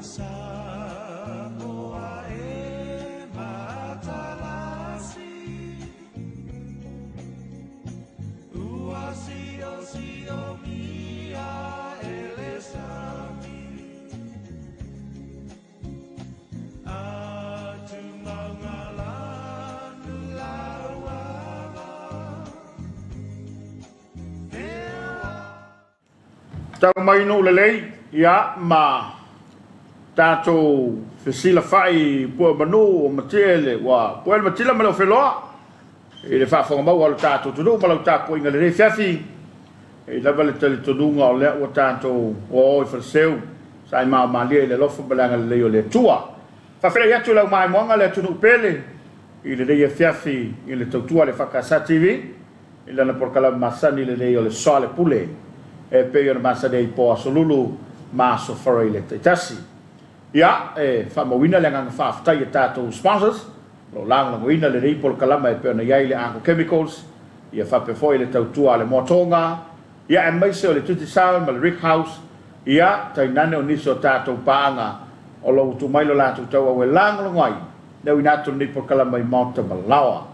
Samoa e matalasi Uasio mia elesami Atu mangalanu lawala Tamainu lelei ya ma tato fesila fai po manu matele wa po el matila malo felo ele fa fo ma wa tato tudu malo tapo inga le fiafi e la vale tele tudu nga le wa tato o fa seu sai ma le lo fo balanga le le tua fa fela ya tu la mai mo nga le tudu pele ile le fiafi ile tua le fa casa tv ile na por kala masani le Soalepule e pe yo masa dei po solulu maso for ile tasi ya fa mawina le nga fa afta ya tato sponsors lo lang wina le rei por kala mai pe na ya ile anko chemicals ya fa pe foi le tautua le motonga ya e mai se le tuti sound mal Rick House ya tai nane oniso tato paanga o lo tu mai lo la tu tau we lang lo ngai le wina tu ni por kala mai mota balawa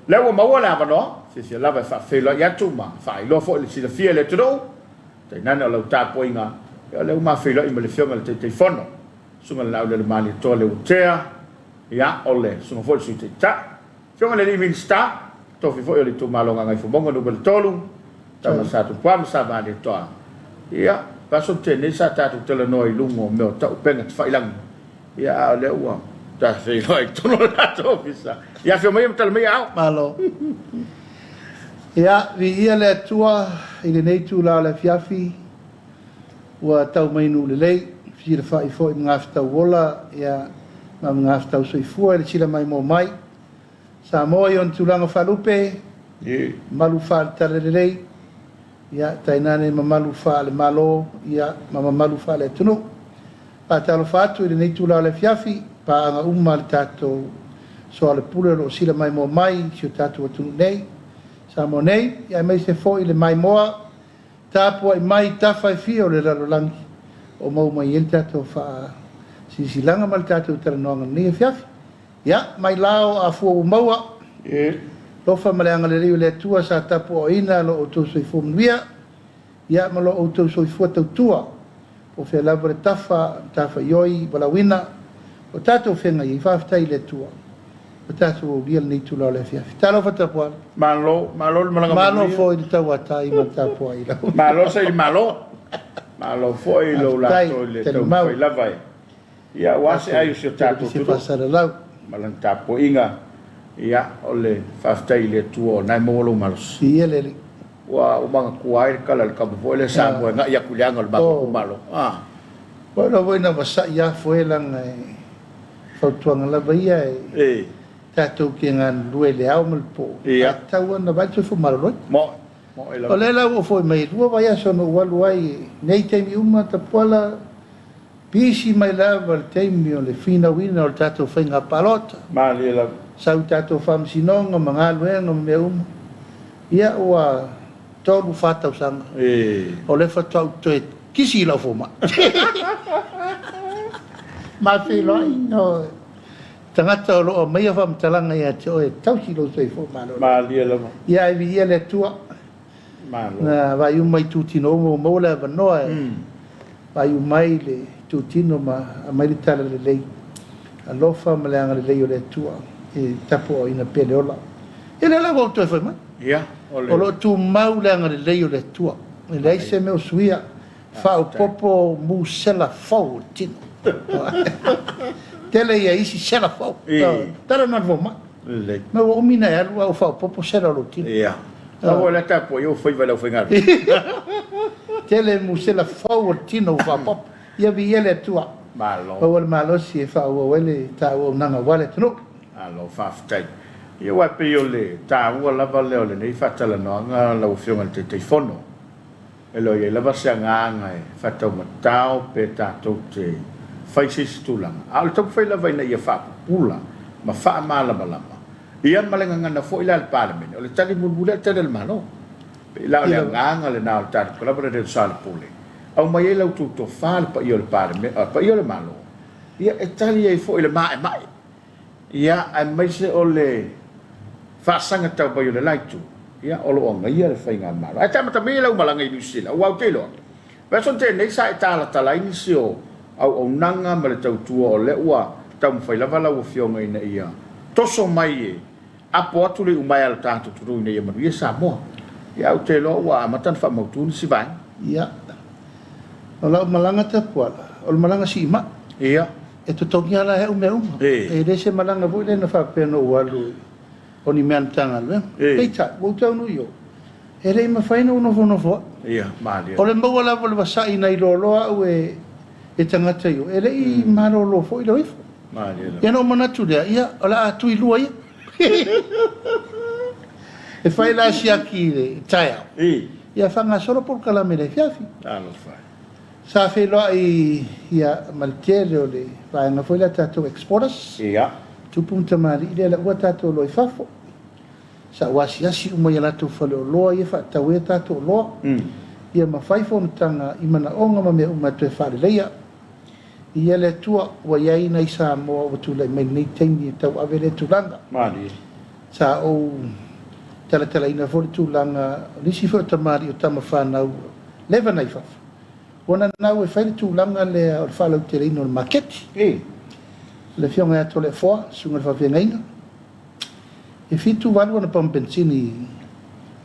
le wa mawala ba no se lava fa fe lo ya tu ma fa lo fo le si le fie le tu tai nana o lau tāpoinga, ia leu mawhila i male whionga le te whono. Sunga le lau le mani toa le utea, ia ole, sunga fo le su te ta. Whionga le limin sta, tofi fo i le tu malonga ngai fumonga nuba le tolu, tau sa tu pua masa mani toa. Ia, paso te ne sa tatu tele noi lungo meo tau penga te whailang. Ia le ua, ta whila i tono la tofi sa. Ia whio mai amtala mai au. Malo. Ia, vi ia le atua i le neitu la le fiafi ua tau mainu le lei fira whai fo i mga aftau wola ia ma mga aftau soifua i le sila mai mō mai Samoa i on tūlanga whalupe malu wha tale le lei ia tainane ma malu wha le malo ia ma malu wha le tunu pa talo whatu i le neitu la le fiafi pa anga umma le tato Soalepule lo sila mai mō mai si o tato atunu nei Samoa nei, ia mai se fo i le mai moa, tāpua i mai tawhai fia o le ralolangi, o mau mai el tātou wha sisilanga ma le tātou taranoanga ni e fiafi. Ia, mai lao a fua o maua, lofa ma le anga le reo le atua sa tapua o ina lo o tau soi fomnuia, ia ma lo o tau soi fua tau tua, o fea lava le tafa ioi, walawina, o tātou whenga i whaftai le tua. O tātou lia ni tu lao le fiafi. Tālo whatapua. Malo malanga Malo fo i tau atai ma tāpua i lau. Malo sa i malo. Malo fo i lo la to le tau fai lavai. Ia wase ai si o tātou tudu. Se pasara lau. Malang tāpua inga. Ia ole whaftai le tua nai mongolo malos. Ia le li. Wa umanga kuai kala le kapu fo le sambo nga ia kulianga le bako kumalo. Wala woina wasa ia foe lang fautuanga lava ia e. Tātou ki ngā lue le au malpo. Ia. Tau ana vai tu fu maroi. Mo ela. O le la o foi mai rua vai aso no walu ai nei teimi uma ta pola pisi mai lava le teimi o le fina wina o tātou whainga palota. Mali ela. Sau tātou whamsinonga mga luenga me uma. Ia oa tolu whatau sanga. O le whatau toe kisi lau fo ma. Ma whiloi no. Tangata o loa mai awha mtalanga ia te oe tausi lo toi fo malo. Mali ela mo. Ia e vi ia le tua. Malo. Na vai umai tutino mo mola vanoa e. Vai umai le tutino ma a mai tala le lei. A lofa ma le anga le lei o le tua. E tapo o ina pele ola. E le la o toi fo ma. Ia. O lo tu mau le anga le lei o le tua. E lei se me o suia. Fa o popo mu sela fau tino. Tele ia isi sela fau. Tara na voma. Ma o mina e o fau popo sela lo tino. Ia. Tau le tapo eu foi vai foi ngar. Tele mu sela fau tino fa pop. Ia vi ele tua. Malo. O malo si fa o ele ta o nanga wale tino. Alo fa ftai. Ia wa pe yo le ta o la vale o le nei fatala no nga la o fiona te telefono. Elo ia la va nga nga e fatau matao pe tato te fai se stulang al tok fai la vai na ia fa pula ma fa mala malama ia malenga ngana fo ila al parliament o le tali bulbula tele al malo pe la le nganga le na al tar collaborator Soalepule au mai lau tu to fa pa io le pare me pa io le malo ia e tali ai fo ile mai mai ia ai mai se ole fa sanga tau pa io le lai tu ia o lo nga ia le fa nga malo ai tama me lau malanga i New wa te lo va son te nei sa ta la tala ini sio au o nanga ma le tau tu o le ua tau fa lava la o fionga ina ia toso mai e apo atu le umai al tatu tu nei ma ia Samoa ia o te lo wa matan fa mo tu si vai ia o la malanga te puala o le malanga si ma ia e to tongia la he ume e le se malanga voi le na fa peno walu o ni mean tanga le peita wo tau no yo e le ma faina uno fo ia mali o le mo la le vasai nei lo lo e tanga te yo e le i maro lo fo i lo ifo mali ia no mana tu le ia o la atu i lua ia e fai la siaki le taia ia fanga solo por kala me le fiafi alo fai sa fe lo ia maltele o le vai na foi la tato exporters ia tu punta mari le la ua tato lo ifafo sa wasi asi uma ia lato fale o loa ia fa tawe tato loa ia ma fai fo tanga i mana onga ma me uma te fale leia ia le tua wa ia na isa mo o tu le me nei tengi tau avele tu langa mali sa o tala ina fo tu langa nisi fo tamari o tama fa na leva na ifafo ona na we fai tu langa le o fa lo terreno il market le fionga to le fo sunga fa venga e fitu valu na pam benzini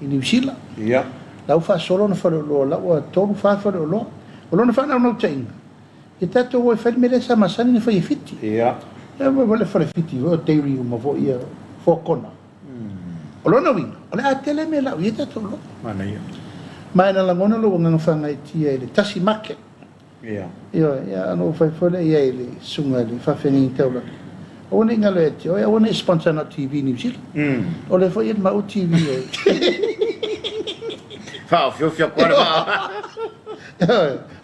in New Zealand ia la fa solo na fa lo la o to fa lo na fa na no ting e tato we fai me le sa masani ne fa fiti ia e vole fa fiti o te ri mo vo ia fo kona o lo na wi o le atele me la ia tato lo mana ia mai na la ngona lo nga fa ngai ti ele tasi market ia ia no fai fole ia ele sunga le fa feni tau la o ni ngalo e o ia o ni sponsor na TV New Zealand o le foi ma o TV fa fio qua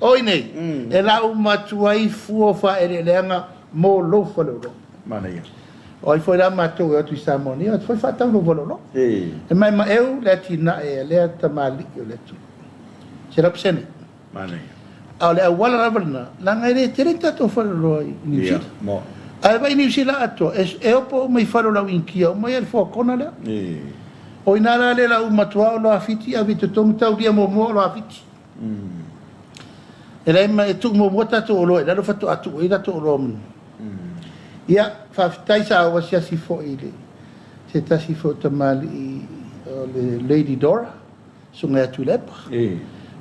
o nei e la o matuai fu fa ele lenga mo lo fa lo mana ia o foi la matou o tu Samoa ni o foi fa tau lo lo e mai ma eu le tina e le tamali o le tu será psene mana ia au le wala ravalna la ngai te reta to fa lo New Zealand mo ai vai New Zealand ato e opo mai falo la winkia o mai el fo kona le o inala le la umatua lo afiti a vito tong tau dia mo lo afiti e lei mai tu mo bota to lo e la fa to atu e la to lo ia fa tai sa o sia si fo ile se ta si fo tamali le Lady Dora sunga tu lep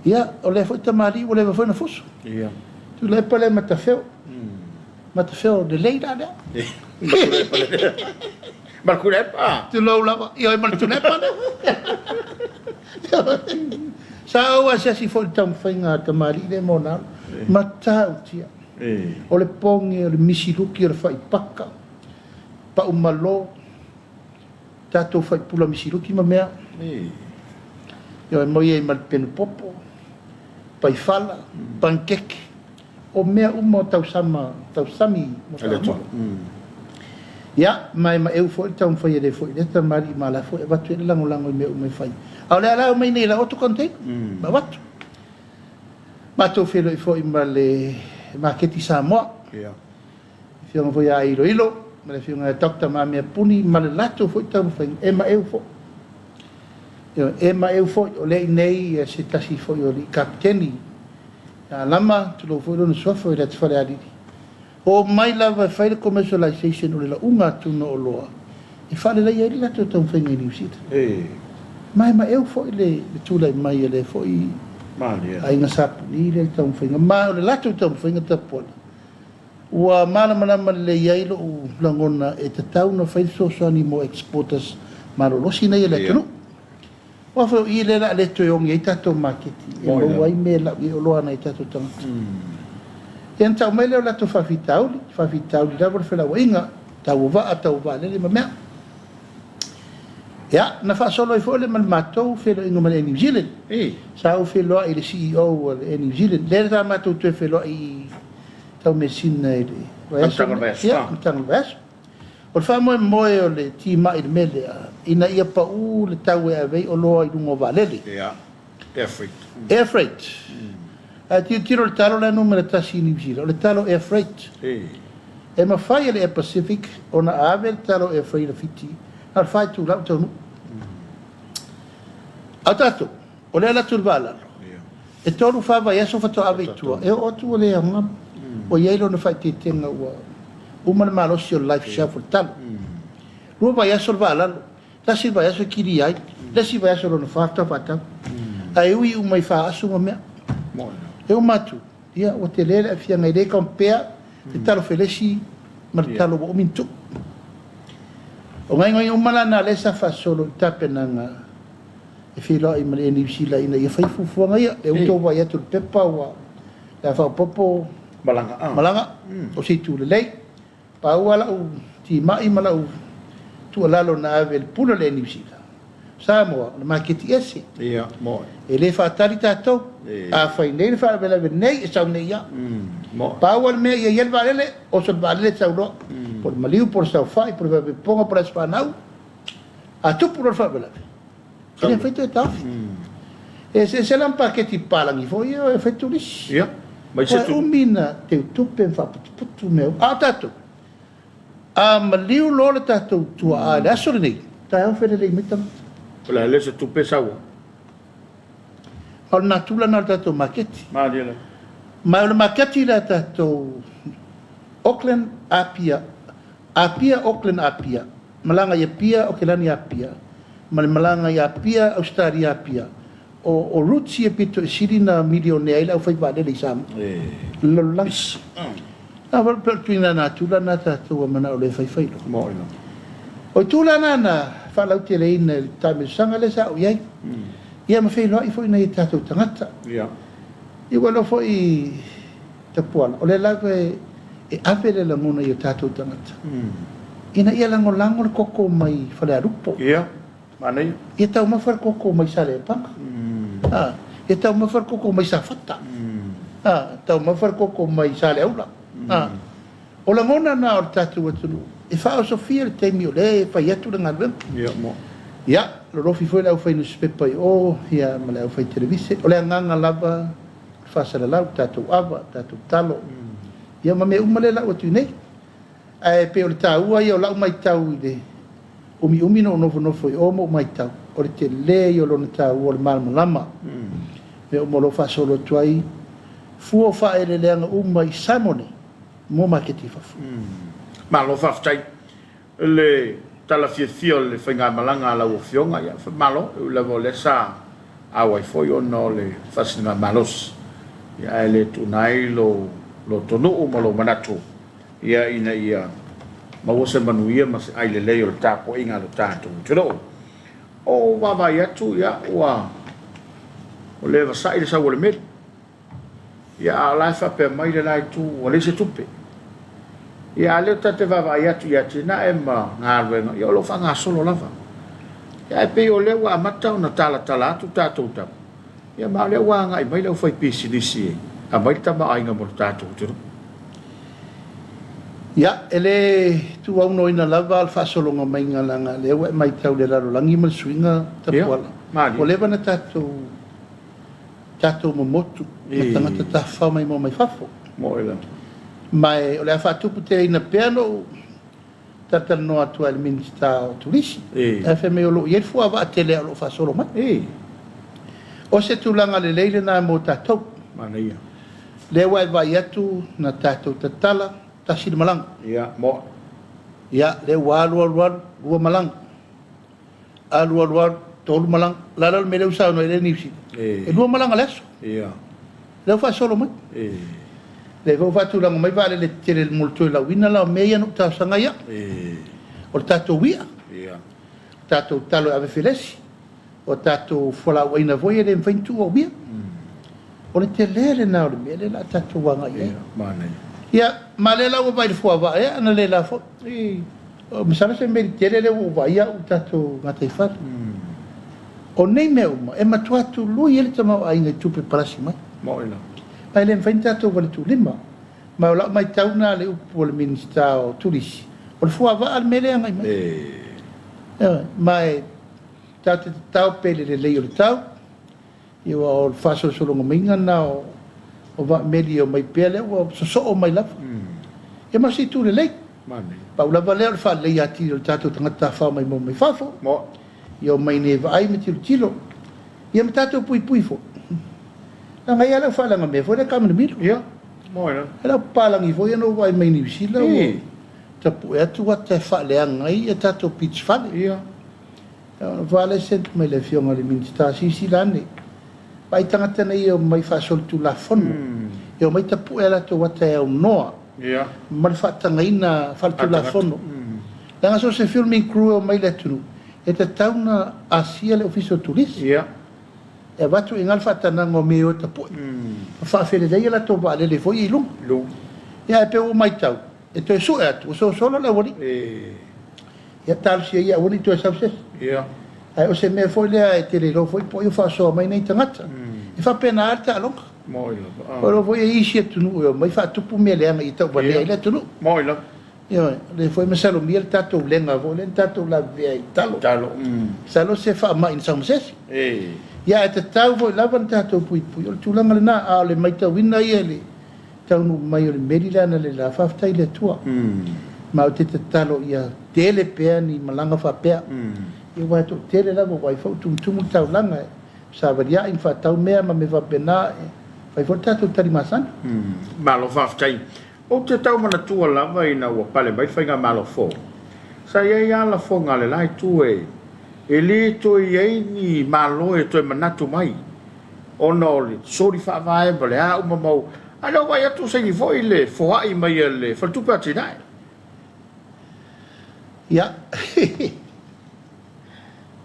ia o le fo tamali o le fo na fosu ia tu lep le matafeo matafeo de leida da Marculepa tu lo lava io e marculepa sa o sia si fo tam fainga tamali le mona matau tia o le pongi o le misiluki o le fai paka pa umalo tato fai pula misiluki ma mea io e moie mal penu popo pai fala pancake o mea umo tau sami ia mai ma eu foi tau fai le foi le tamari mala foi vatu le lango i me me fai au le ala mai nei la auto conte ba vatu ma to felo i foi male Komiti Samoa ia fiona foi ai ilo ma le fiona doctor ma me puni ma le lato foi tau fai e ma eu fo e ma eu fo o le nei se tasi foi o li kapteni a lama tu lo foi no sofo le tfale ali o mai lava fai le commercialization o le la unga tu no loa e fale la ia lato tau fai ni usit mai ma eu fo le tu le mai le foi mali ai nga sapu ni le tau fai ma le lato tau fai ta pole ua mana mana le ia lo langona e te tau no fai so ni mo exporters ma lo si nei le tunu wa fo i le la le to yong i tato marketi e lo wai me la i lo ana i tato tanga e tau mai le la to fa vitau la vor fela winga tau va le ma mea ya na fa solo i fo le mal matou felo ingo mal New Zealand sa o felo i le CEO e New Zealand le ta matou te felo i tau mesina i tanga ves o fa mo o le ti mai le mele ina ia pa le tau e avei o loa i lungo valele air freight tiro le talo le numero tasi New Zealand, le talo air freight. E ma fai le Air Pacific, ona ave le talo air freight fiti, al fai tu lau tonu. A tato, o le ala turvala. E tolu fa vai aso fato ave tua, e o tu le anga, o ielo na fai te tenga ua, uma le malosi o life shuffle talo. Rua vai aso le vala, lasi vai aso kiri ai, lasi vai aso lo na fata fata. Ai ui umai fa aso ma mea. E o matu, ia o te lele a fia ngai reka pea, te talo felesi, ma te talo o mintu. O ngai ngai umala na lesa fa solo tape nanga, e whilo i male ni sila ina ia fai fufua ngai, e uto wa ia tu pepa wa, la fa popo, malanga, o si tu lelei, pa uala u, ti mai mala u, tu alalo na ave pula le ni sila. Samoa, le maketi ese. Ia, moi. E le whaatari tātou, a whai nei le whaabela nei e sau nei ia. Pāua le mea ia iel waalele, o sa waalele sau roa. Por maliu, por sau whai, por wabe ponga, por as whanau. A tupu roa whaabela. E le whaitu e tawhi. E se lampa ke ti pālangi fo, ia e whaitu risi. Ia, mai se tu. Wa umina te utupe whaputu meu. A tātou. A maliu lola tātou tua a le asore nei. Tā au whele rei mitama. Ola le se tupe sawa. O na tula na tatou maketi. Ma dia le. Ma o maketi la tatou Auckland Apia. Apia Auckland Apia. Malanga ia pia o kelani Apia. Malanga ia pia Australia Apia. O roots ia pito siri na milionea ila o fai vade le sam. Lolang. Na wal tuina na tula na tatou mana o le fai lo. Mo ina. O tula na falau te reina tame sanga le sa o iai. Ia ma whai loa i fwoi na i tātou tangata. Ia. I walo fwoi te puana. O le lawe e awe le langona i o tātou tangata. Ina ia lango le koko mai whale arupo. Ia. Manei. Ia tau mawhar koko mai sa le panga. Ia tau mawhar koko mai sa fata. Tau mawhar koko mai sa le aula. O langona na o tātou atunu. E whao Sofia le teimi o le, e whai atu le ngalwem. Ia, mo. Ia, lo rofi foi lau fai newspaper i o, ia ma lau fai televise. O le anganga lava, whasara lau, tātou awa, tātou talo. Ia ma me umale lau atu nei. E pe o le tāua ia o lau mai tau i le. Umi no nofo i o mo mai tau. O le te le i o lona tāua o le malama lama. Me o mo lo whasolo tuai. Fua wha e le leanga umai Simone. Mo maketi fafu. Ma lo faftai. Le tala fia le whainga malanga la uwhionga ia. Malo, le vo le sa awai foi o no le whasinga malos. Ia e le tunai lo tonu o malo manatu. Ia ina ia. Ma wase manuia ma se ai le leo le tāpo inga lo tātu. Tiro. O wawa ia tu ia ua. O le wasai le sa wale mele. Ia a lai whape mai le lai tu o le se tupe. Ia leo tate wawa ia tu ia tina e ma ngā ruenga. Ia lo whanga solo lava. Ia e pe o leo a matau na tala atu tātou tapu. Ia ma leo wa ngai mai leo whai pisi nisi e. A mai tama ainga mo tātou tiro. Ia, ele tu au noina lava al whasolonga mai ngā langa. Leo e mai tau le laro langi ma suinga tapuala. O lewa na tātou mamotu. Ma tangata tawhau mai mo mai whafo. Mo ela. Mai o le a whatupu te ina peano tatana no atua le minista o tulisi. E whe me o lo ier fua wa te lea lo whasolo mai. O se tūlanga le leile nā mō tātou. Mana ia. Lewa e vai atu na tātou tatala tasi le malanga. Ia, mo. Ia, lewa alualualu, rua malanga. Alualualu, tolu malanga. Lala me leu sao no ele nipsi. E rua malanga leso. Ia. Leu whasolo mai. Le vau whatulanga mai vale le tere le multo e la wina la mea no tau sanga ia. O le tātou wia. Tātou talo ave felesi. O tātou whala waina voi e le mwhaintu o wia. O le te lele na o le mea le la tātou wanga ia. Ia, ma le la o vai le fua va e ana le la fo. O misara se meri tere le o vai ia o tātou ngatai whare. O nei mea uma, e matuatu lui ele tamau a inga tupe parasi mai. Mo ina. Pai le mwhainta tau wale tu lima. Ma o lau mai tauna le upu o le minista o tulisi. O le fua va al mele angai mai. Mai tau te tau pele le lei o le tau. Iwa o le whaso solonga minga na o o va meli o mai pele o so o mai lava e ma si tu le lei Mane. pa ula vale fa le ya ti o tato tangata fa mai mo mai fafo Mo. io mai ne vai me tilo ia me tato pui fo la ngai ala fa la me fo le kam mi Ia. Mo ina. ela palang i fo ia no vai mai ni sila o tapu e tu wat fa le ngai e tato pitch fa Ia. vale sent mai le fionga le minsta si lani pai tangata nei o mai fa sol tu la fono io mai tapu ela to wat e o noa Ia. mal fatta ngaina faltu la fono langa so se filming crew o mai le tunu e te tauna asia le ofiso turis Ia. e watu ingal fatta nango me o tapu fa fele dai la to vale le foi ilung Lu. ia e pe o mai tau e to so atu so solo la woni ia tal si ia woni to sabse Ia. ai o se me foi le e te le lo foi po io fa so mai nei tangata e fa pena alta alonga Mo ina. ora voi e isi tunu io mai fa tupu me le mai to vale le tunu Mo ina. io le foi me salo mi el tato lenga vo le tato la via italo Talo. salo se fa mai in samses ia e te tau voi lava tato pui o tulanga le na a le mai tau wina ia le tau no mai o le merilana le la faftai le tua ma o te talo ia tele pea ni malanga fa pea i wa to tele la vai fo tum tau langa sa varia in fa tau mea ma me va pena vai fo tato tari masan Malo faftai. O te tau mana tua lava ina ua pale mai whainga malo fo. Sa iei ala fo ngale lai tu e. E li to iei ni malo e to e manatu mai. O no li sori wha vae bale a uma mau. Ano wai atu se ni fo i le fo hai mai e le whaltupa tinai. ia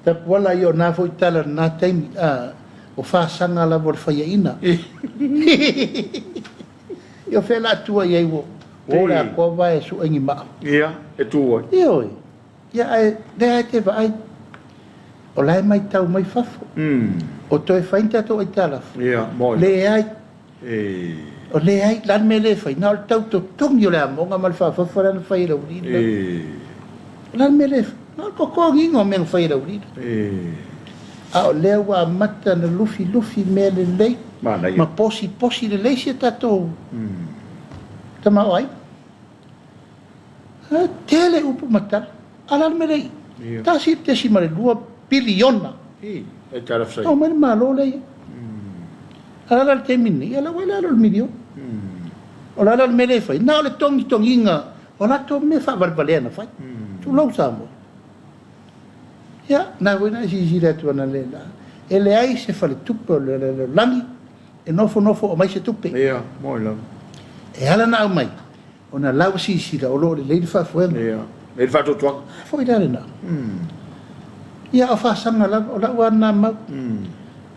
ta wala io na fo tala na taimi o fa sanga la vor fa ina io fe la tua iei wo ora ko vai su engi ma Ia, e tu oi. io ia e de te vai o lai mai tau mai fafo o to e fainta to i tala Ia, moi. le ai E. o le ai lan me le fai na tau to tong yo la monga mal fa fa fora fai ra uri lan me le na ko ngingo men fai ra uri a o le wa mata na lufi me le lei Mana ia. ma posi le lei se tato tama oi tele upu mata alan me lei ta si te si mare 2 biliona E tara fsai. o man malo lei ala te mini ala wala lo milio o la me le fai na le tonginga o la to me fa valvalena fai tu lo samo ya na wena si tu na le la e le ai se fa le tupo le langi e nofo o mai se tupe Ia, moi la. e ala na mai ona lau si la o lo le fa fuenga Ia. E fa tu tuang. foi dale na ia o fa sanga la o la wana ma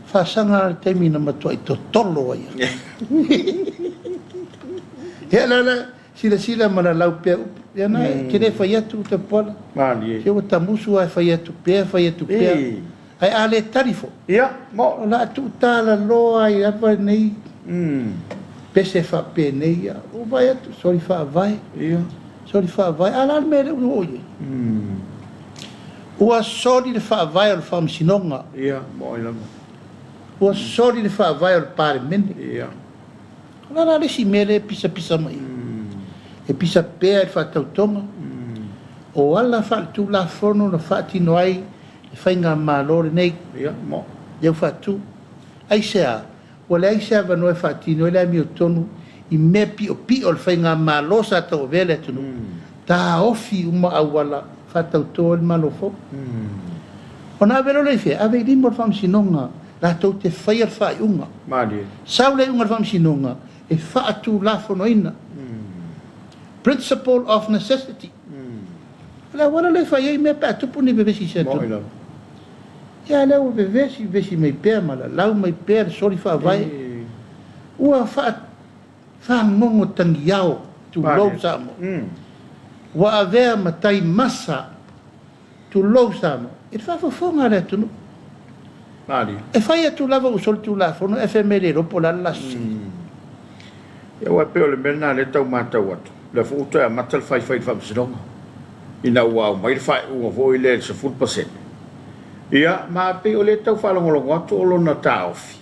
fa sanga te mina ma to tolo ia ia la sila mana lau pe ia na ke le fa ia tu te pola Mani. ke o tamusu ai fa ia tu pe ai ale tarifo Ia, mo. o la tu tala lo ai apa nei pese fa pe nei o vai tu sori fa vai Ia. ala me le o ye o sori le fa vai o fam sinonga Ia, moi la. o sori le fa vai o pare men Ia. la le si mele pisa mai e pisa pe e fa tautonga o ala fa tu la forno na fa ti noi e fa nga malore nei Ia, mo. eu fa tu ai sea o le ai sea va no fa ti noi la mi tonu i me pi o fa nga malosa to vele tu ta ofi uma awala fa tauto el malofo ona velo le fe ave limor fam sinonga la to te fa unga Mani. saule unga fam sinonga e fa tu la fonoina principle of necessity la wala le fa ye me pa tu puni bebe si se Moi la. ya la o bebe si vesi me per mala la me per soli fa vai ua fa mongo tangiao tu lo samo wa ave matai massa tu lo samo e fa fonga le tu Mani. e fa ia tu lava o sol tu la fono FML ro pola las Ia wa pe o le mena le tau mata watu. Le fu to a matal fai fa msidonga. Ina wa mai fa o vo ile se full percent. Ia ma pe o le tau fa longo watu o lo na taofi.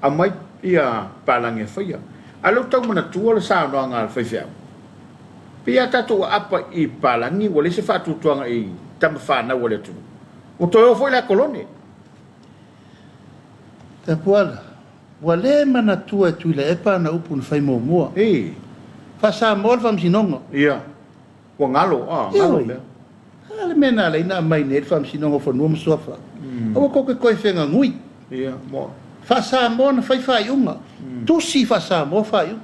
A mai ia palange fa ia. Alo tau mana tua le sa no ngal fai fia. Pia tatu apa I palangi wale se fatu tuanga I tamfana wale tu. O to foi la colonia. Ta puala. Wale mana tua tu le epa na upun fai mo mua. Fa Samoa fam sinongo. Ia. Wa ngalo ngalo le. Ale mena le na mai net fam sinongo fo no sofa. O ko ko fenga ngui. Ia, mo. Fa Samoa na fai fai unga. Tu si fa Samoa fai.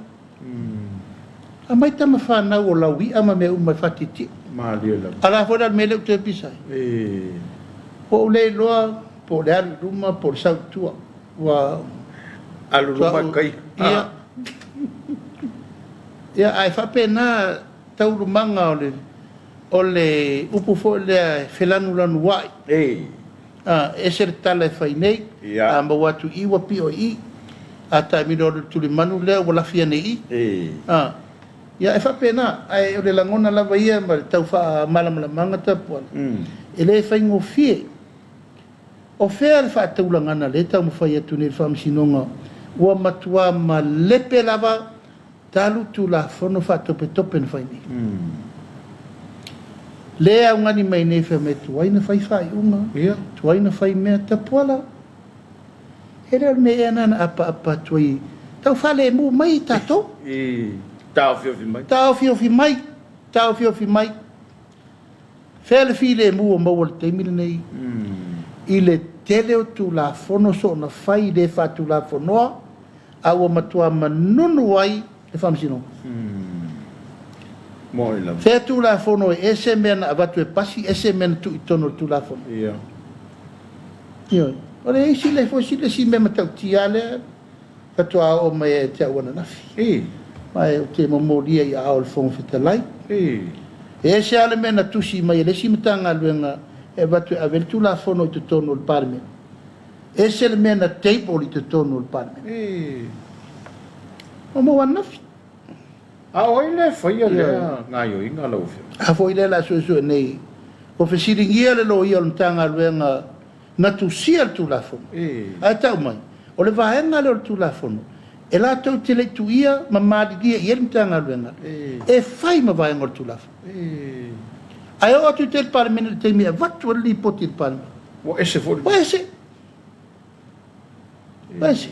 A mai tama fa na o lawi ama me uma fatiti. Ma le la. Ala fo dal mele te pisai. Po le loa, po le al ruma, po sa tua. Wa al ruma kai. Ia. Ia ai fa pena tau rumanga ole upu fo le felanu lanu wai. Eser tala fai nei. Amba watu iwa pio I. Ata mi do tuli manu le wala fia nei I. Ia e fa pena ai ole langona lava ia ma tau fa mala manga ta po. Ele fai ngo fie. O fea fa tau langana le tau mo fai atu nei fa msinonga. Ua matua ma lepe lava talu tu la fono fa tope na fai nei. Lea ungani mai nei fa me tuaina fai unga. Tuaina fai mea ta poala. Era me ena na apa tuai. Tau fa le mu mai tato. Tau fio fi mai. Tau fio fi mai. Fele file mu o mawal temile nei. Ile tele o tu la fono so na fai de fa tu la fono. Awa matua manunu wai le famsino. Moi la. Fe tu la fono ese men avatu e pasi ese men tu itono tu la fono. Ia. Ia. Ora isi le fo si le si me matau tiale. Fatu a o me te wana nafi. Mai o te momolia I a o le fono fitalai. Ese ale mena tusi mai le si matanga luenga e vatu a vel tu la fono tu tono il parme. Ese le mena table I tu tono il parme. O mo wana nafi. A oi le fai le ngaio inga lo fio. A foi le la so nei. O fesiringia le lo ia tanga luenga na tu sia tu la fono. A tau mai. O le vaenga le tu la fono. E la tau te le tu ia ma madi dia ia tanga luenga. E fai ma vaenga tu la fono. Ai o tu te parmen te mi vatu li poti pan. O ese fo. O ese. Ese.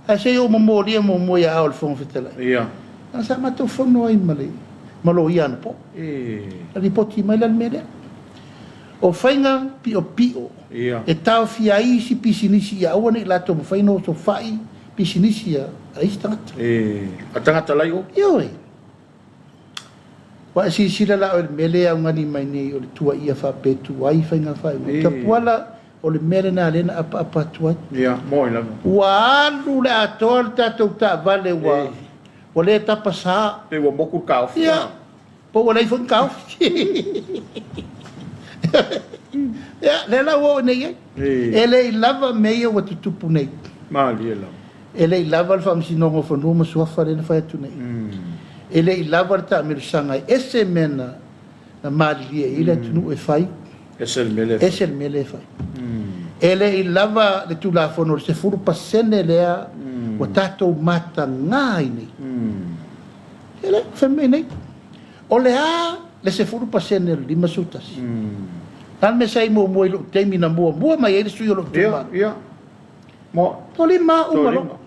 Ese o momoria mo ia al fono fitela. Ia. Na sa ma tu fono ai male. Malo ia no po. Li poti mai la mele. O fainga pio. Ia. E tau fia I si pisinisi ia o nei la to faino so fai pisinisi ia ai stangata. A tangata lai o. Ioi. Wa si sila la o mele a ngani mai nei o le tua ia fa petu ai fainga fai. Ta puala o le mele na lena apa tua. Ia, moi la. Wa lu le atol ta ta vale wa. O le tapa sa. Pe wa moku kau. Ia. Po wa lai fun kau. Ya, le la wo nei. Ele lava meia wa tutupu nei. Ma li la. Ele lava fam sinongo fo no mo sofa le fa tu nei. Ele lava ta mir sanga ese mena na mali ele tunu e fai. Ese mele. Ese mele fai. Ele lava le tu la fono se furu pasene le a o tato mata ngai nei. Ele femene. Ole a le se furu pasene li masutas. Tan me sai mo lo temi na mo mai ele sui lo tuma. Ia. Mo toli ma o malo.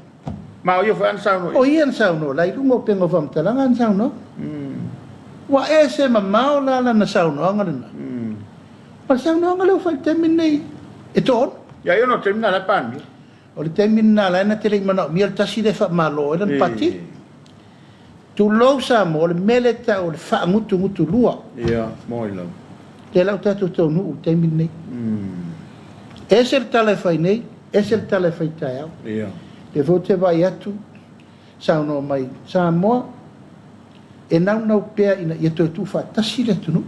Ma o fa ansa no. O ian sa no, lai lungo pengo fam talangan sa no. Wa ese ma mau la na sa no ngana. Pa sa no ngalo fa temi nei. E ton? Ya yo no termina la pan. O le termina la na tele mana mi ta si le fa malo e dan pati. Tu lo sa mo le meleta o le fa ngutu lua. Ia, moi la. Te lau tatu tau nu u teimi nei. Ese tale fai nei, ese tale fai tai au. Ia. Te vau te vai atu, sauno mai Samoa, e nau pea ina ia toi tu fa tasi le tunu.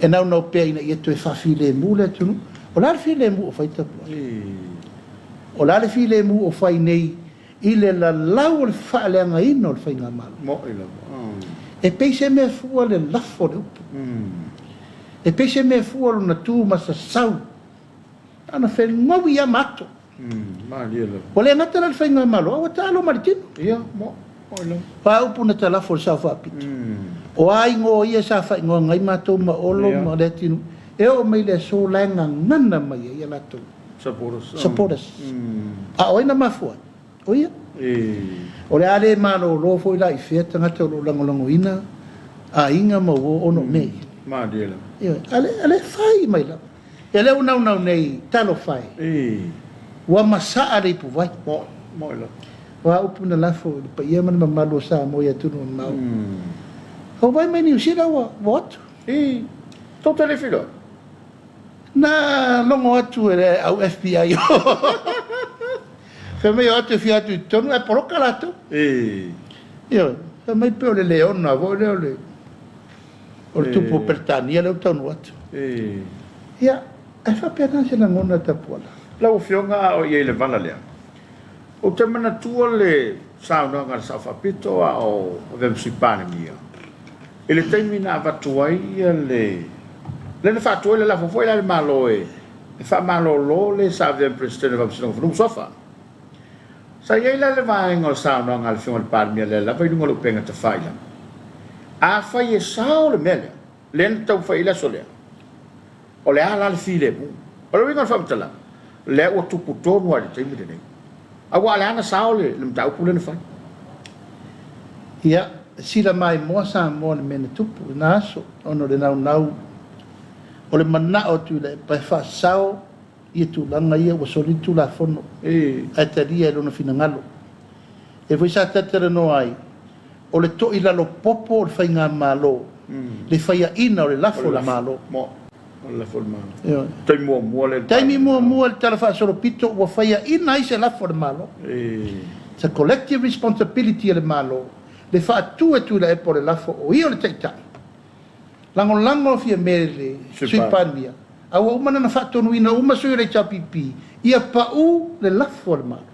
E nau pea ina ia toi fa fi le mu le tunu. O la le fi le mu o fai tapu. O la le fi le mu o fai nei, i le la lau le fa le anga ino le fai ngā malo. Mo ila. E peise me fua le lafo le upu. E peise me fua na tu masa sau. Ana fe ngawi ya mato. Ma dia la. O le ngata la whainga malo, awa ta alo maritino. Ia, mo ila. Pa upu na tala fo sa whapito. O ai ngō ia sa whainga ngai mātou ma olo ma le tinu. E o mai le so langa ngana mai ia lato. Supporters. A oina mafua. O ia. O le ale mano lo fo ila i feta ngata lo lango ina. A inga ma o ono mei. Ma dia la. Ia, ale fai mai la. E le unau nei talo fai. Wa masaa rei pu vai. Mo ila. Wa upu na lafo pa ia mana mamalo sa mo ia tunu mau. Ho vai mai ni usira wa what? Totally filo. Na longo atu e au FBI. Fe mai atu fi atu tonu e poroka lato. Io, fe mai pe o le leona vo le ole. O le tupu pertania le tonu atu. Ia, e fa pena se na ngona tapuala. Lau fionga o ia le vala lea. O te mana tua le sauna ngā sa whapito a o vemsipane mia. E le teimi nā watuai ia le whatuai le lafo foi le malo e wha malo lo le sa vem presidente vamsinonga whanum sofa. Sa iei le vaenga o sauna ngā le fionga le pāne mia le la vai nunga lo penga te whaila. A whai e sao le mele, le na tau whaila so lea. O le ala le file mu. O le winga whamitala. Le o tupu tonu a le teimi le nei. Awa le ana sao le mtau pule na whai. Ia, sila mai moa sa moa le mena tupu na aso. Ono le nau. O le mana o tu le pai wha sao ia tu langa ia wa soli tu la fono. Ai taria e lona fina ngalo. E voi sa tatera no ai. O le to ila lo popo o le whai ngā malo. Le whai a ina o le lafo la malo. La forma. Tai mua le. Tai mua le tala fa solo pito wa faya ina isa la for malo. It's a collective responsibility le malo. Le fa tu e tu la e por la fo o io le taita. Lango fia mele sui pania. Awa uma na fa tonu ina uma sui le chapipi. Ia pa u le la for malo.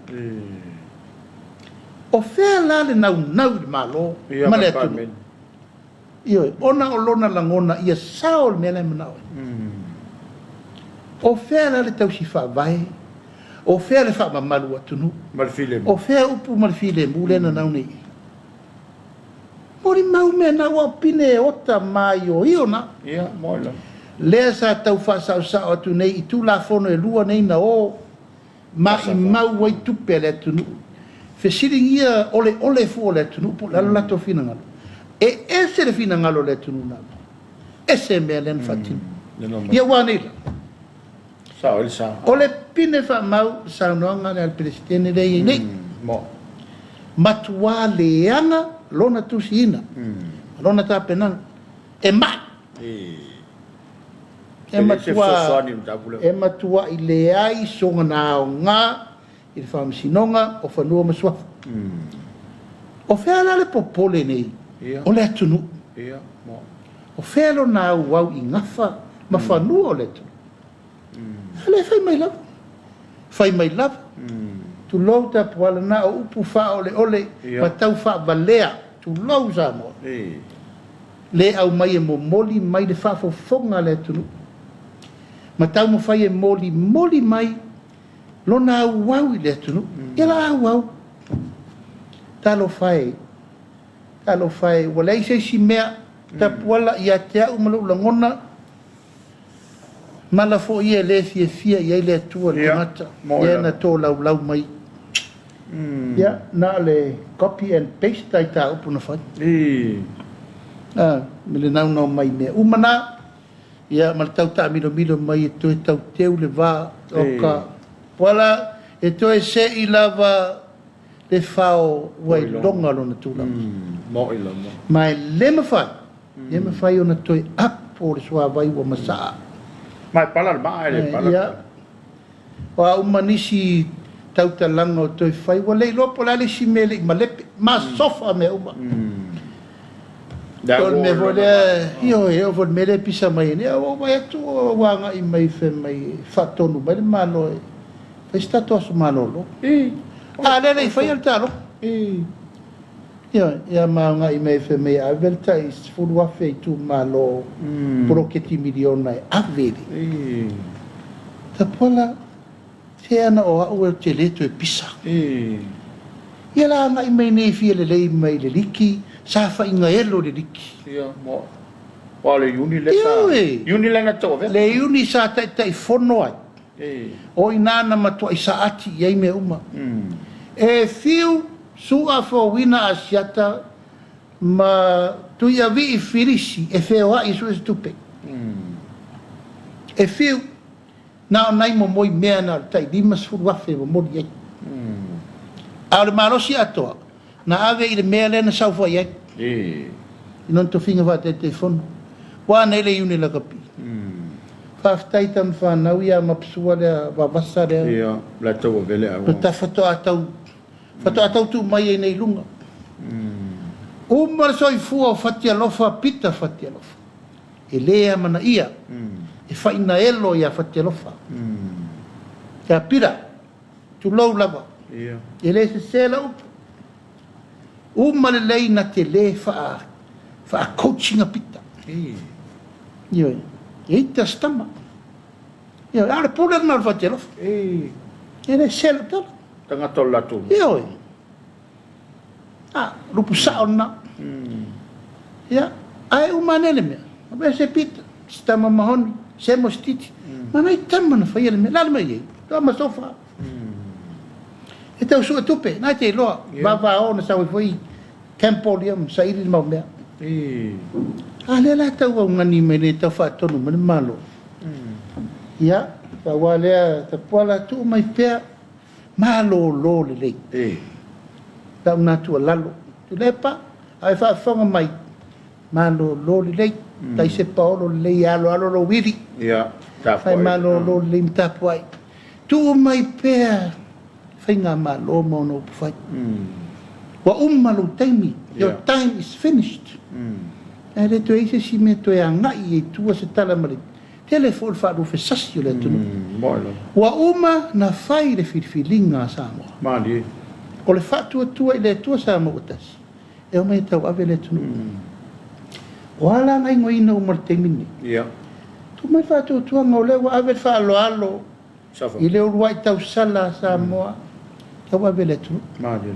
O fe la le nau le malo. Male tu. Io ona o lona langona ia sao le mele manao. O fea le tau si wha vai, o fea le wha mamalu atunu, o fea upu marfile mule na nau nei. Mori mau mea na wa pine e ota mai o iona. Ia, moila. Lea sa tau wha sao atu nei, i tu la fono e lua nei na o, ma i mau wai tupe le atunu. Fesiring ia ole fu le atunu, pu lalo lato fina ngalo. E ese le fina ngalo le atunu na. Ese mea len fatinu. Ia wanila. Sao ele sao. O le pine wha mau saunoanga le al presidente rei nei. Matua leanga lona tusiina. Lona tapenanga. E mai. E matua i le ai songa na o ngā i le Faamisionare o whanua maswafa. O whea le popole nei. O le atunu. O whea lo na wau i ngafa ma whanua o le atunu. Ale fai mai lava. Tu lau ta puala na o upu wha ole ma tau wha valea. Tu lau sa mo. Le au mai e mo moli mai le wha fofonga le tunu. Ma tau mo fai e moli mai lona au wau i le tunu. Ela au wau. Talo fai. Wala i se si mea ta puala i a te au malu langona. Mala fo ia le fia ia le tua le mata. Ia na tō lau mai. Ia, na le copy and paste tai tā upu na whai. Me le nau mai mea. Umana, ia ma le tau tā milo mai e toi tau teu le wā oka. Wala, e toi se i lava le whao wai longa lona tūla. Mo ila mo. Ma e lema whai o na toi apo le sua vai wa masaa. Mai pala mai le pala. Ia. Wa umanisi tau talanga o toi whai. Wa lei lopo la le si mele i malepe. Ma sofa me uma. Tol me vole, io vole mele pisa mai ne. O mai atu o wanga i mai fe mai fatonu. Mai le malo e. Fai stato asu malo lo. Le fai al talo. Ia maunga i mai fe mai avelta i sfuru afe i tu malo pro che ti miliona e avvedi. Ta pola te ana o au te leto e pisa. Ia la ngai mai nei fia le lei mai le liki, sa fa inga elo le liki. Ia, mo. Wa le uni le Ia, sa. e. Uni le na to ve. Le uni sa tai fono ai. O inana matua isa ati iai me uma. E fiu sua fo wina asiata ma tu ia vi I firisi e feo ai su estupe. E fiu na nai mo moi mea na tai dimas furuafe mo mori ai. Aure marosi atoa. Na ave I le mea lena sau fo iai. Non to finga va te telefono. Wa nei le uni la kapi. Whaftai tam whanau ia mapsua lea wawasa lea. Ia, la tau vele a. Ta whatoa atau tu mai nei lunga. Umar soi fua whatia lofa pita whatia lofa. E lea mana ia. E whaina elo ia whatia lofa. Kia pira. Tu lau lava. E le se sela upu. Umar lei na te le wha coachinga pita. Ia. E te stama. Ia, ara pula na whatia lofa. E le sela tala. Tanga tola tu. Ia oi. Lupu saona. Ia, ai umanele mea. Abe se pita. Stama mahoni. Se mostiti. Mana I tamana whaia le mea. Lala mai ei. Toa ma sofa. E tau sua tupe. Nai te loa. Vava o na sawe fwoi. Campolium. Sa iri mau mea. Le la tau au ngani me le tau whaatonu. Mane malo. Ia. Tau a lea. Ta puala tu mai pea. Malo lo le lei. Tau natua lalo. Tu lepa. Ai whaafonga mai. Malo lo le lei. Tai se paolo le lei alo lo wiri. Ia. Fai malo lo le lei mtapu ai. Tu mai pea. Fai ngā malo mo no pufai. Wa malo taimi. Your time is finished. E re tu eise si me tu e angai e tua se tala mare. Telefon wharu fe sasio le tunu. Wa na fai le whirwhiringa Samoa. Mali. O le whatua tua I le tua Samoa tasi. E o mai tau ave le tunu. O ala ngai ngoina o martemini. Ia. Tu mai whatua tua ngau le wa ave whaalo alo. I le uruai tau sala Samoa. Tau ave le tunu. Mali.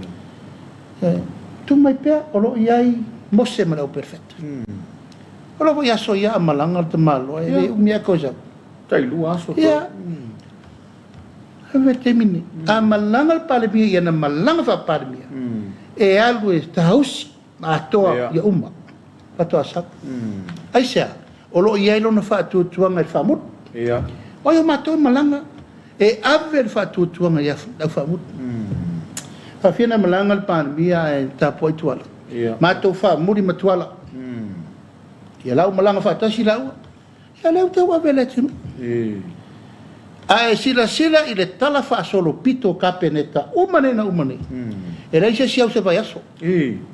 Tu mai pea o lo iai mose mana o perfecta. O lo ia so ia malanga te malo. E le umia cosa. Tai lua aso. Ia. Ave temini. A malanga pale mia ia na malanga fa pale mia. E algo e tahausi. A toa ia uma. Patoa sak. Ai sea. O lo ia ilo na fa tuanga I whamut. Ia. O ia mato malanga. E ave fa tuanga ia whamut. Fa fina malanga pale mia e tapo I tuala. Ia. Mato fa muri matuala. Ia lau malanga fa tasi lau. Ia lau tau ave le tunu. Ai sila I le tala fa solo pito kapeneta umane na umane. E reisa siau se vai aso.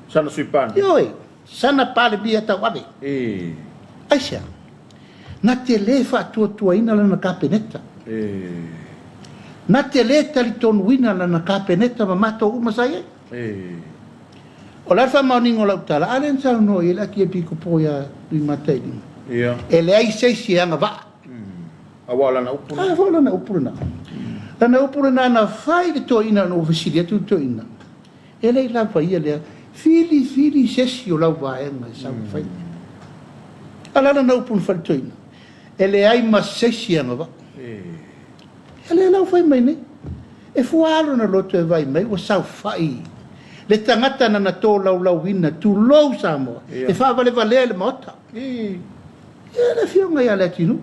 Sana suipana. Ioi, sana pale bia tau ave. Ai sia. Na te le fa tua ina lana kapeneta. Na te le tali tonu ina lana kapeneta ma mato umasai. O la fa mauningo lau tala. Alen sa no I la ki e piko poia dui matai. E le ai sei si anga va. Awala na upuna. Awala na upuna. Lana upuna na fai de to ina no visiria tu to ina. Ele la vai ele fili sesi o la vai ma sa fai. Ala na upuna fai to ina. Ele ai ma sesi anga va. Ele la fai mai ne. E fualo na loto e vai mai o sa fai. Le tangata na to lau ina tu low Samoa. E fa vale le mota. Ele fionga ia latino.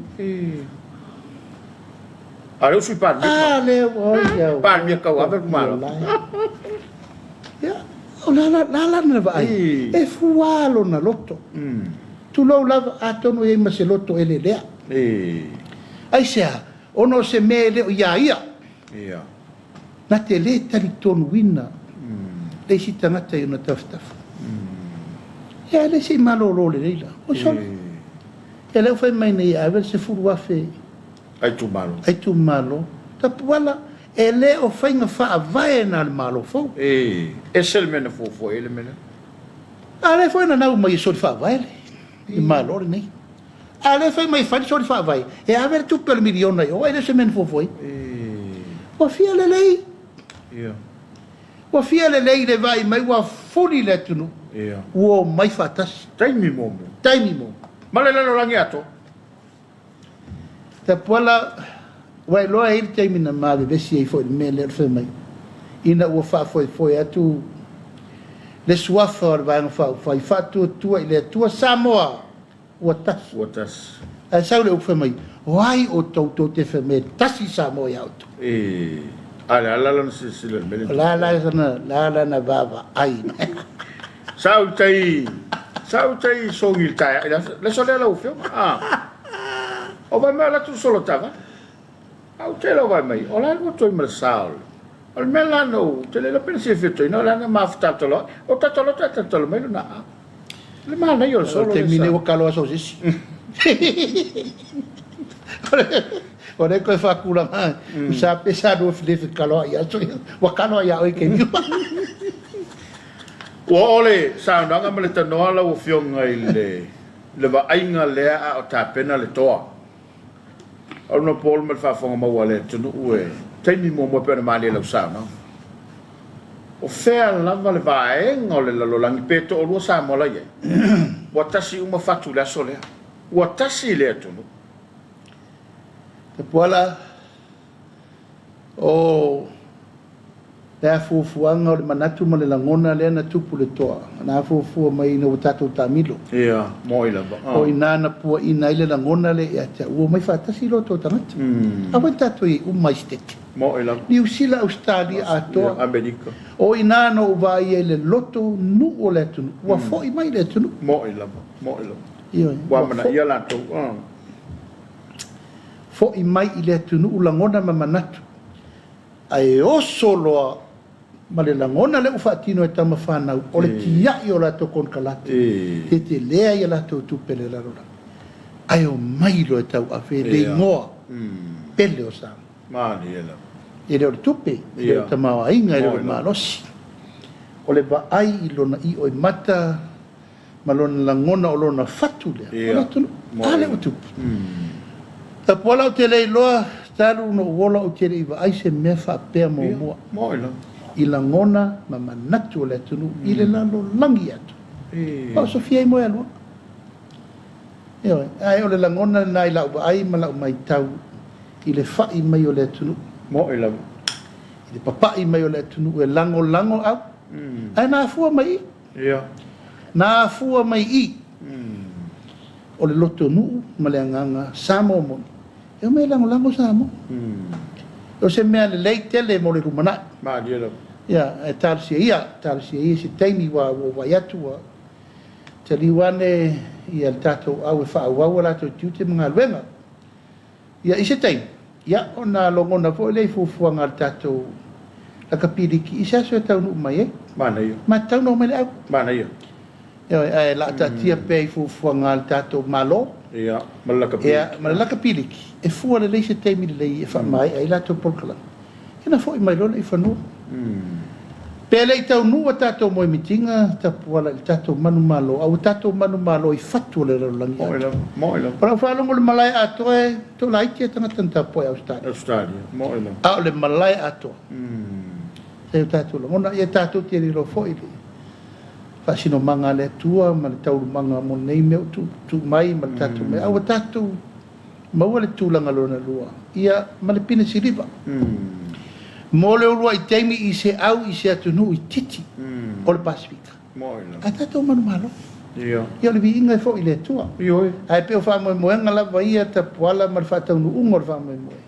Ale fui para mim. Le o Para mim kau ave malo. Ya, o la na vai. E fualo na loto. Tu lo lava atono e ma se loto ele lea. Ai sea, ono se mele o ia. Ia. Na te le tali tonu wina. Le si tangata i na taftaf. Ya le si malo lo le leila. O sol. E le fai mai nei ave se furu afe. Ai tu malo. Ta puala ele o fainga fa vai na malo fo. E sel mena fo ele mena. Ale foi na nau mai so fa vai. I malo nei. Ale foi mai fa so fa vai. E aver tu per milione o ele se men fo foi. Wa fia le lei. Ia. Wa fia le lei le vai mai wa furi le tunu. Ia. Wo mai fatas. Taimi momo. Taimi mo. Male lalo langi ato. Ta pola wai loa il taimi na mave vesi ai foi me le fe mai. Ina ua fa foi atu le suafa o vai fa fai fatu tua ile tua Samoa. Ua tas. Ua tas. A sau le ufe mai. Wai o tau te fe me tasi Samoa ya auto. Ale ala lan sila mele. La na baba ai. Sau tai songil tai. Le sole la ufio. O vai mai la tu solo tava. Au te lo vai mai. O la no toi mal saul. O me la no, te le la pena se fito, no la na maftatolo. O tatolo mai na. Le ma na io solo. Termine o calo aso sisi. Ora ko fa kula ma. Sa pesa do fle calo ya so. Wa calo ya o ke ni. Wa ole sa ndanga mele tanoa la o fionga ile. Le va ainga le a o ta pena le toa. O no pol me fa fonga ma wale tunu ue. Taimi mo pena mali la sa no. O fea lava le vaenga o le lalolangi peto o lua sa mola ye. Wa tasi uma fatu le aso lea. Wa tasi le tunu. Te poala o le fuanga o le manatu ma le langona le na tupu le toa. Na fufu mai no tatou tamilo. Ia, mo ila ba. O ina na pua ina ile langona le ia te ua mai fatasi lo to tangata. Awa tatou i umaistete. Mo ila. New Zealand Australia atoa. Amerika. O ina no vai le loto nu o le tunu. Wa foi mai le tunu. Mo ila ba. Mo ila. Ia. Wa mana ia la to. Foi mai i le tunu ulangona ma manatu. Ai o solo ma le langona le ufatino e tama whanau. O le tia i o la to kon kalate. Te lea i la to tupele la rola. Ai o mai lo e tau a fe le ngoa. Pele o sa. Mani ila. E le o le tupe. E le o tamawa inga e le o malosi. O le ba ai i lona i o mata ma lona langona o lona fatu lea. O le tunu. Ale o tupe. Ta pola o te lei loa taru no wola o te iwa ai se mea wha pēr mo mua. Mo ila. I langona ma manatu o le tunu i le lalo langi atu. Pao Sofia i moe alua. Ewe, ai o le langona na i lau ai ma lau mai tau i le whai mai o le tunu. Mo ila. I le papai mai o le tunu e lango au. Ai nā fua mai i. Ia. Nā fua mai i. O le loto nuu ma le anganga Samoa mo. E o mea lango Samoa. O se mea le lei tele mo le rumana. Ma dia. Ia, e tārusia ia se teimi wa atu wa. Te liwane ia le tātou au e whaau la tau tiu te mga luenga. Ia, i se teimi. Ia, o nā longona fo lei fufuanga le tātou la kapiriki. I se aso e tau nuu mai e. Mana ia. Ma tau no mai le au. Mana ia. Ia, e la tatia pei fufuanga le tātou malo. Ia, malaka piliki. Ia, malaka piliki. E fua le lei se teimi le lei e wha mai ai la tau polkala. Ina fo i mai lona i whanua. Pele i tau nua tātou moe mitinga, tapuala i tātou manu malo, au tātou manu malo i fatu le rarolangi atu. Mo ila. Para whalongo le malai atoa e, tō lai tia tangata tapoe Australia. Australia. Mo ila. Au le malai atoa. Teo tātou la. Ona ia tātou tia riro fo i le. Whasino manga le tua, ma le tauru manga mo nei meo tu mai, ma le tātou mea. Au tātou, maua le tūlanga lona lua. Ia, ma le pina si riva. Mo le urua i teimi i se au i se atunu i titi o le Pasifika. Mo ila. A tātou manu malo. Ia. Ia le vi inga i fo i le tua. Ioi. Ai peo wha moe moenga lava ia ta puala ma le whatau nu ungo le wha moe moe.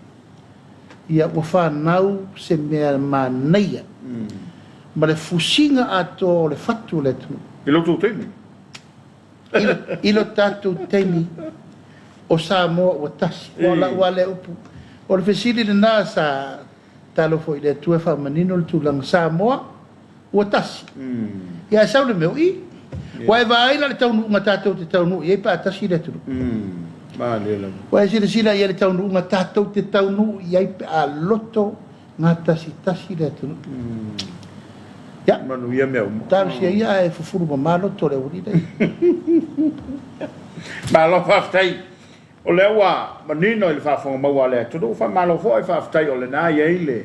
Ia ua whanau se mea maneia. Ma le fusinga ato le fatu le tunu. Ilo tu teimi. Ilo tātou teimi o Samoa ua tasi. O la ua le upu. O le fesili le nā sa talo fo i le tue wha manino le tūlanga Samoa ua tasi. Ia sau le meo i. Wa e vaila le taunu unga tātou te taunu i e pa tasi le tunu. Ma lela. Wa e sila i le taunu unga tātou te taunu i e pa a loto ngā tasi le tunu. Ya. Manu ia mea umo. Tāru sia ia e fufuru ma maloto le uri dai. Ma lo whaftai. O le ua manino i le whafonga maua le tunu. Wha malo fo e whaftai o le nā i eile.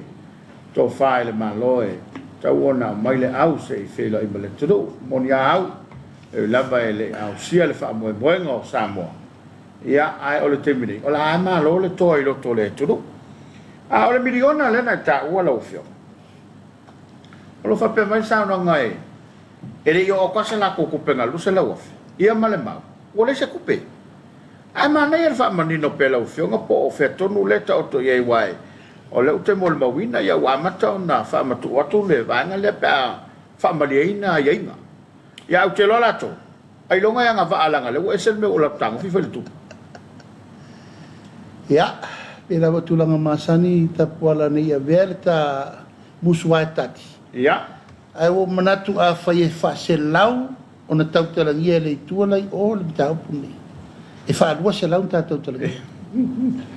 to fai le maloe tau ona mai le au se fela i male tudu mon ya au e lava le au sia le fa mo boengo Samoa ia ai o le temini o la malo le toi lo to le tudu a o le miliona le na ta ua lo fio o lo fa pe mai sa no ngai e le yo ko se la ko ku penga lu se la wa ia male mau o le se kupe ai mana ia fa manino pela o fio ngapo o fe tonu le ta o to ye wai o le ute mo le mawina ia wa mata na fa matu atu le vanga le pa fa malina ia inga ia o te lola to ai longa ia nga va alanga le o esel me o la tang fi fel tu ia pela watulanga masani tapuala ni ia verta muswa tati ia ai o manatu a fai fa se lau ona tautala ia le tuala i o le tau puni e fa alua se lau tatou tala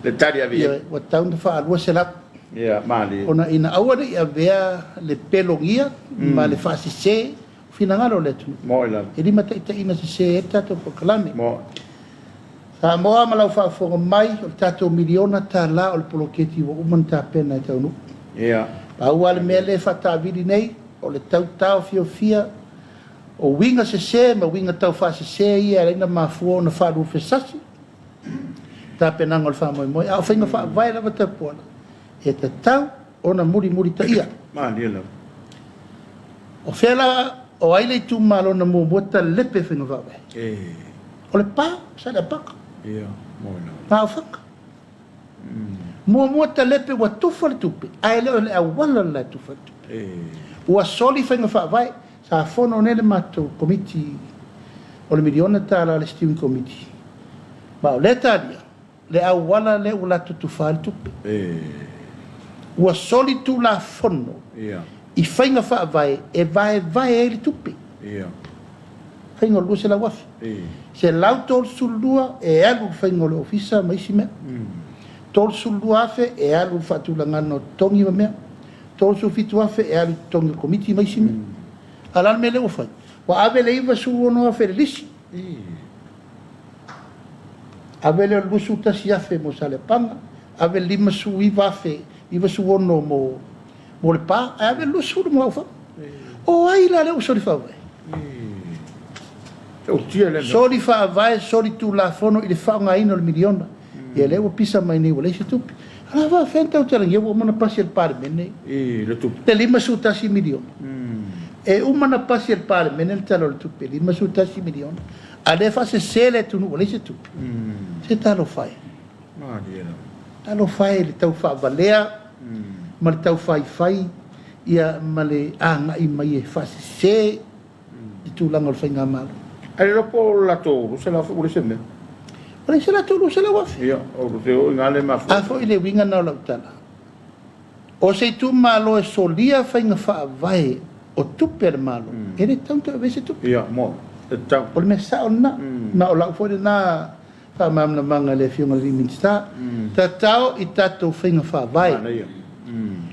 le tari avia ia wa tau fa alua se lau ia mali ona ina aua ia vea le pelongia ma le fa se finangalo le tu mo ila e lima ta ina se tatou pokalani mo Samoa malau fa fo mai o tatou miliona ta la o le poloketi o uman ta pena tau no ia pa wale mele fa ta vidi nei o le tau tau fia o winga se ma winga tau fa se ia ina ma fu na fa lu fesasi ta pena ngol fa moi a finga fa vai la ta pona e te tau ona muri ta ia mali ila o fela o aile tu malo na mo bota lepe finga va o le pa sa le pa ia mo ila pa fak mo ta lepe wa tufa le tupe ai le wala la tufa wa soli finga fa vai sa fono nele mato komiti o le miliona tala le steering committee ba o le tadia le awala le ula tufa le tupe ua soli tu la fono ia i fainga fa vai e vai e le tupe ia fainga lu se la wafi se lauto sulua e alu fainga le ofisa mai sime tol sulua fe e alu fatula ngano tongi me tol su fitu fe e alu tongi komiti mai sime alal mele o fai wa ave le iva su ono fe lisi ave le lu su tasia fe mo sale panga ave lima su iva fe iva su ono mo le pa ave lu su mo fa o ai la le o soli fa vai o tia le soli fa vai soli tu la fono il fa nga ino il miliona e le o pisa mai nei wala se tupi ala va fenta o tala yewo mana pasi il par mene le tupi te lima su tasi miliona e umana pasi il par mene il talo il tupi lima su tasi miliona ade fa se sele tu no wala se tupi se talo fai ma dia talo fai le tau fa valea ma le tau fai ia ma le anga i mai e fa se i tu langa il fainga malo ai lo po la to se la fu se me wala se la tu se la wafi ia o te o ngale ma fu a fo ile winga na la tala o se tu malo e solia fainga fa vai o tu per malo ele tanto a vese tu ia mo e tau o le mesa ona ma o la fo na fa mam na manga le fiunga limitsta ta tau i tato fainga fa vai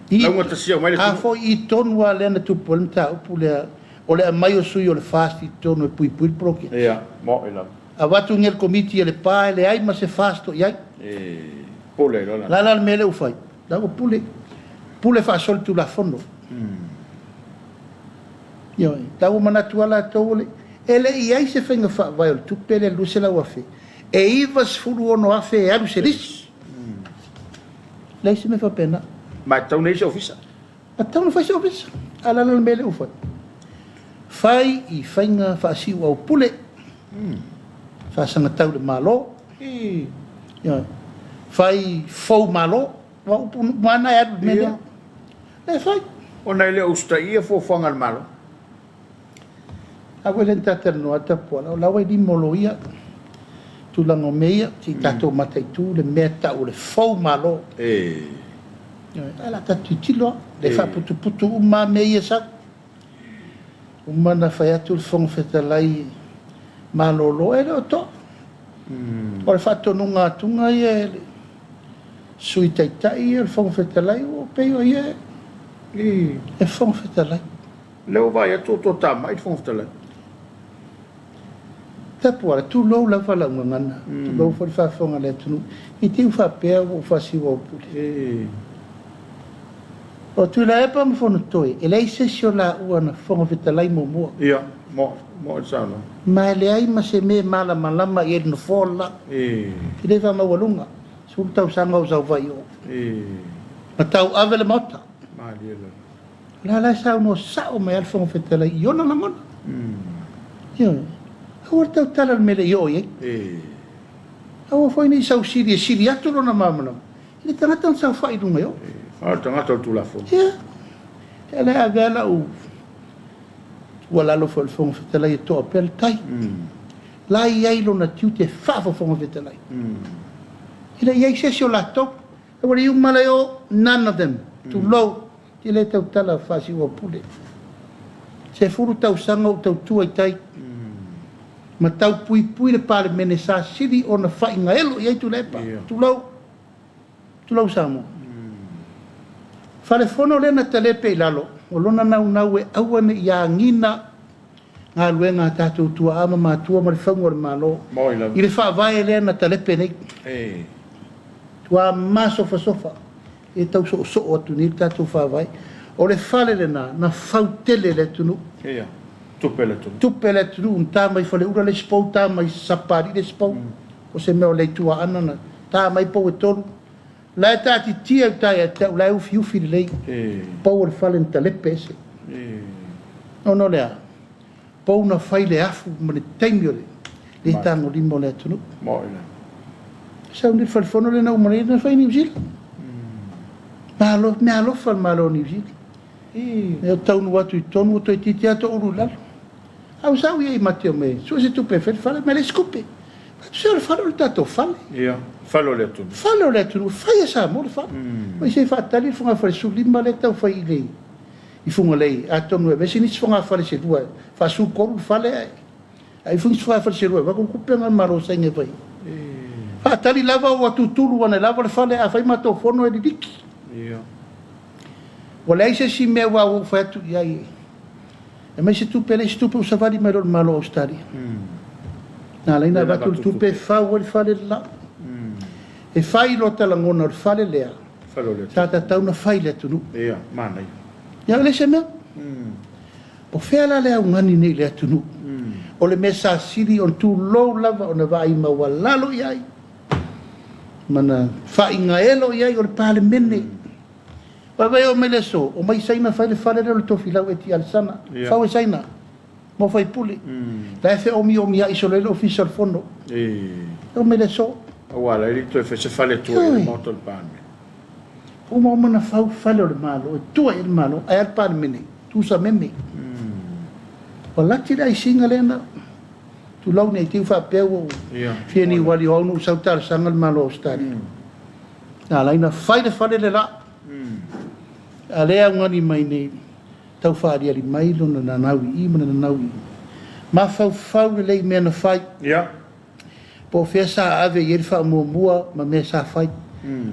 la mo ta sia mai le a fo i tonu wa le na tu polta o pule o le mai o sui o le fasti tonu e pui proki ia mo ila a watu ngel komiti le pa le ai ma se fasto ia pole la la mele u fai da o pule fa sol tu la fondo yo da o manatu ala tole ele ia se fenga fa vai o tu pele lu se la wafe e ivas fulu ono afe alu se ris lei se me fa pena ma tau nei se ofisa ma tau no fa se ofisa ala la mele u fai i fainga fa si o pule fa sanga tau le malo yo fai fou malo wa mana ya mele e fai ona ile ustai fo fanga malo a quella no ata po la wai di moloia tu la ngomeia ti tato matai tu le meta o le fou malo ala tatitilo le fa putu uma meia sa uma na fa tu fong fetalai malolo e lo to o fatto nunga tunga ye sui tai il fong fetalai o peio ye e fong fetalai leo vai tu ta mai fong fetalai tapu tu lo la fala ngana tu lo fa fonga le tu i ti fa pe o fa si o O tu la epa mo fono toi. E lei se sio la ua na fonga vitalai mo mua. Ia, mo e sano. Ma le ai ma se me mala malama i no fola. I le fa ma walunga. Sul tau sanga o zau vai o. Ma tau avele mota. Ma dia La sa no sa o mai al fonga vitalai. Io na ngona. Io. Hau tau tala me le io ye. Hau foi ni sau siri atu no na mamana. Ile tangata sa fa i dunga yo. Tangata tu la fo. Ia. Ele avela o wala lo fo fonga vitalai to apel tai. La ia lo na tiu te fa fo fonga vitalai. Ile ia se sio la top. E wala iu maleo none of them. Tu low. Ile tau tala fa si wa pule. Se furu tau sanga o tau tua i tai. Ma tau pui le pale mene sa siri o na fai nga elo i tu lepa. Tu lau Samoa. Fale fono lena telepe i lalo. O lona nau e awane i a ngina ngā luenga tātou tua ama mātua ma le whaunga le malo. I le wha vai lena telepe nei. Tua ma sofa. E tau so atu ni tātou wha vai. O le fale lena na fautele le tunu. Tupele tunu un tā mai fale ura le spou, tā mai sapari le spou. O se meo le tua anana. Tā mai pou e tolu. La e tāti tia u tai e tau la ufi le lei. Pou le fale nta lepe ese. No lea. Pou na fai le afu ma le taimio le. Le tango limo le tunu. Sau ni fale fono le na umare na fai New Zealand. Me alofa al malo New Zealand. E tau nu atu i tonu o toi titi ato uru lalo. Au sau ia i mateo me. Sua se tu prefere fale me le scupe. Sua le fale le tato fale. Ia, fale o le tunu. Fale o le tunu. Fai a sa mo le fale. Ma se fa tali funga fale su lima le tau fai i lei. I funga lei. A tonu e. Mesi nisi funga fale se lua. Fa su koru fale ai. Ai funga funga fale se lua. Wako kupe ngan maro sa inge vai. Fa tali lava o atutulu wane lava le fale. A fai mato fono e di diki. Ia. Wala ai se si mea wau fai atu iai. E mai se tupe le se tupe o savali mai lor malo Australia. Na leina vatu le tupe fau le fale la. E fai lo talangona le fale lea. Tata tau na fai le tunu. Ia, manai. Ia le se mea. O fea la lea ungani nei le tunu. O le mesa siri on tu low lava o na vai mawalalo iai. Mana fai ngaelo iai o le pale mene. Vai o mele so, o mai saina fai le fale le tofi lau e ti alsana. Fau e saina. Mo fai puli. La e fe o mi a iso le official fondo. O mele so. Wala, e rito e fe se fale tua e moto il pane. O mo mana fau fale o le malo, e tua il malo, ai al pane mene. Tu sa meme. O lati la i singa lena. Tu lau nei tiu fa peu. Fieni wali honu sautar sangal malo ostari. Na laina fai le fale le la. Alea ngani mai nei tau whaari ali mai lona na naui i mana na naui ma fau le lei mea na whai po whea sa ave i eri wha mua ma mea sa whai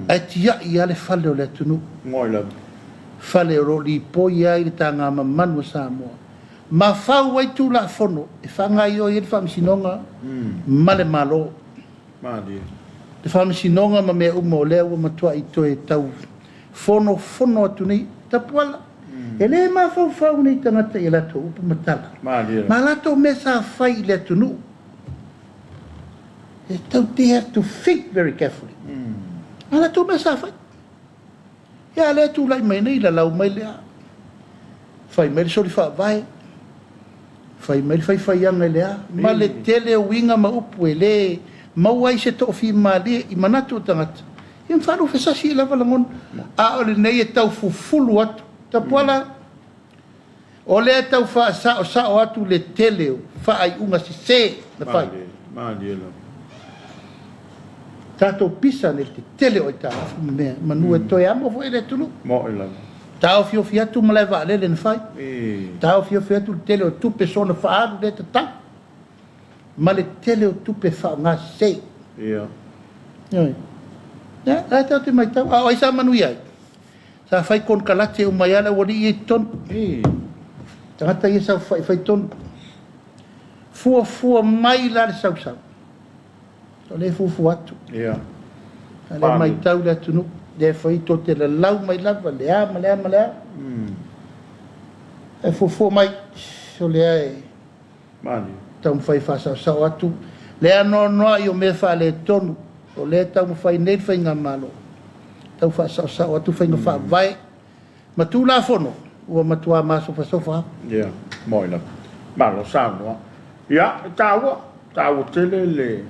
ai tia i ale whale o le tunu whale o roli po i ai le ta ngā mamanu Samoa ma whau wai tū la fono e whanga i o i eri wha misinonga ma le malo le wha misinonga ma mea uma o leo ma tua i toi tau fono atu nei tapuala. E le ma fau nei tangata i lato upu matala. Ma lato me sa fai le tunu. E tau te have to think very carefully. Ma lato me sa fai. Ia le tu lai mai nei la lau mai lea. Fai mai le sori wha vai. Fai mai le fai anga lea. Ma le tele o winga ma upu e le. Mauai se tofi ma le i manatu o tangata. Ia wharu whesasi i lava langon. A ole nei e tau fufulu atu. Tapuala. O le e tau wha sao atu le tele o. Wha ai unga si se na whai. Tato pisa ne te tele o i ta afu mea. Manu e toi amo fo e le tunu. Tau fiofi atu ma le wa alele na whai. Tau fiofi atu le tele o tupe so na wha aru le ta ta. Ma le tele o tupe wha ngā se. Ia. Ya, ai tau te mai tau. Ai sa manu iai. Sa fai kon kalate o mai ala wari i ton. Tangata i sa fai ton. Fua mai la le sau. O le fufu atu. Ia. Le mai tau le atunu. le fai to te la lau mai lava lea malea e fo mai so lea e mani tau fai fasa sa atu lea no ai o me fa le tonu o le tau fai nei fai nga malo tau fasa sa atu fai nga fa vai ma tu la fono o matua maso fa sofa ya moi la malo sa no ya tau tele le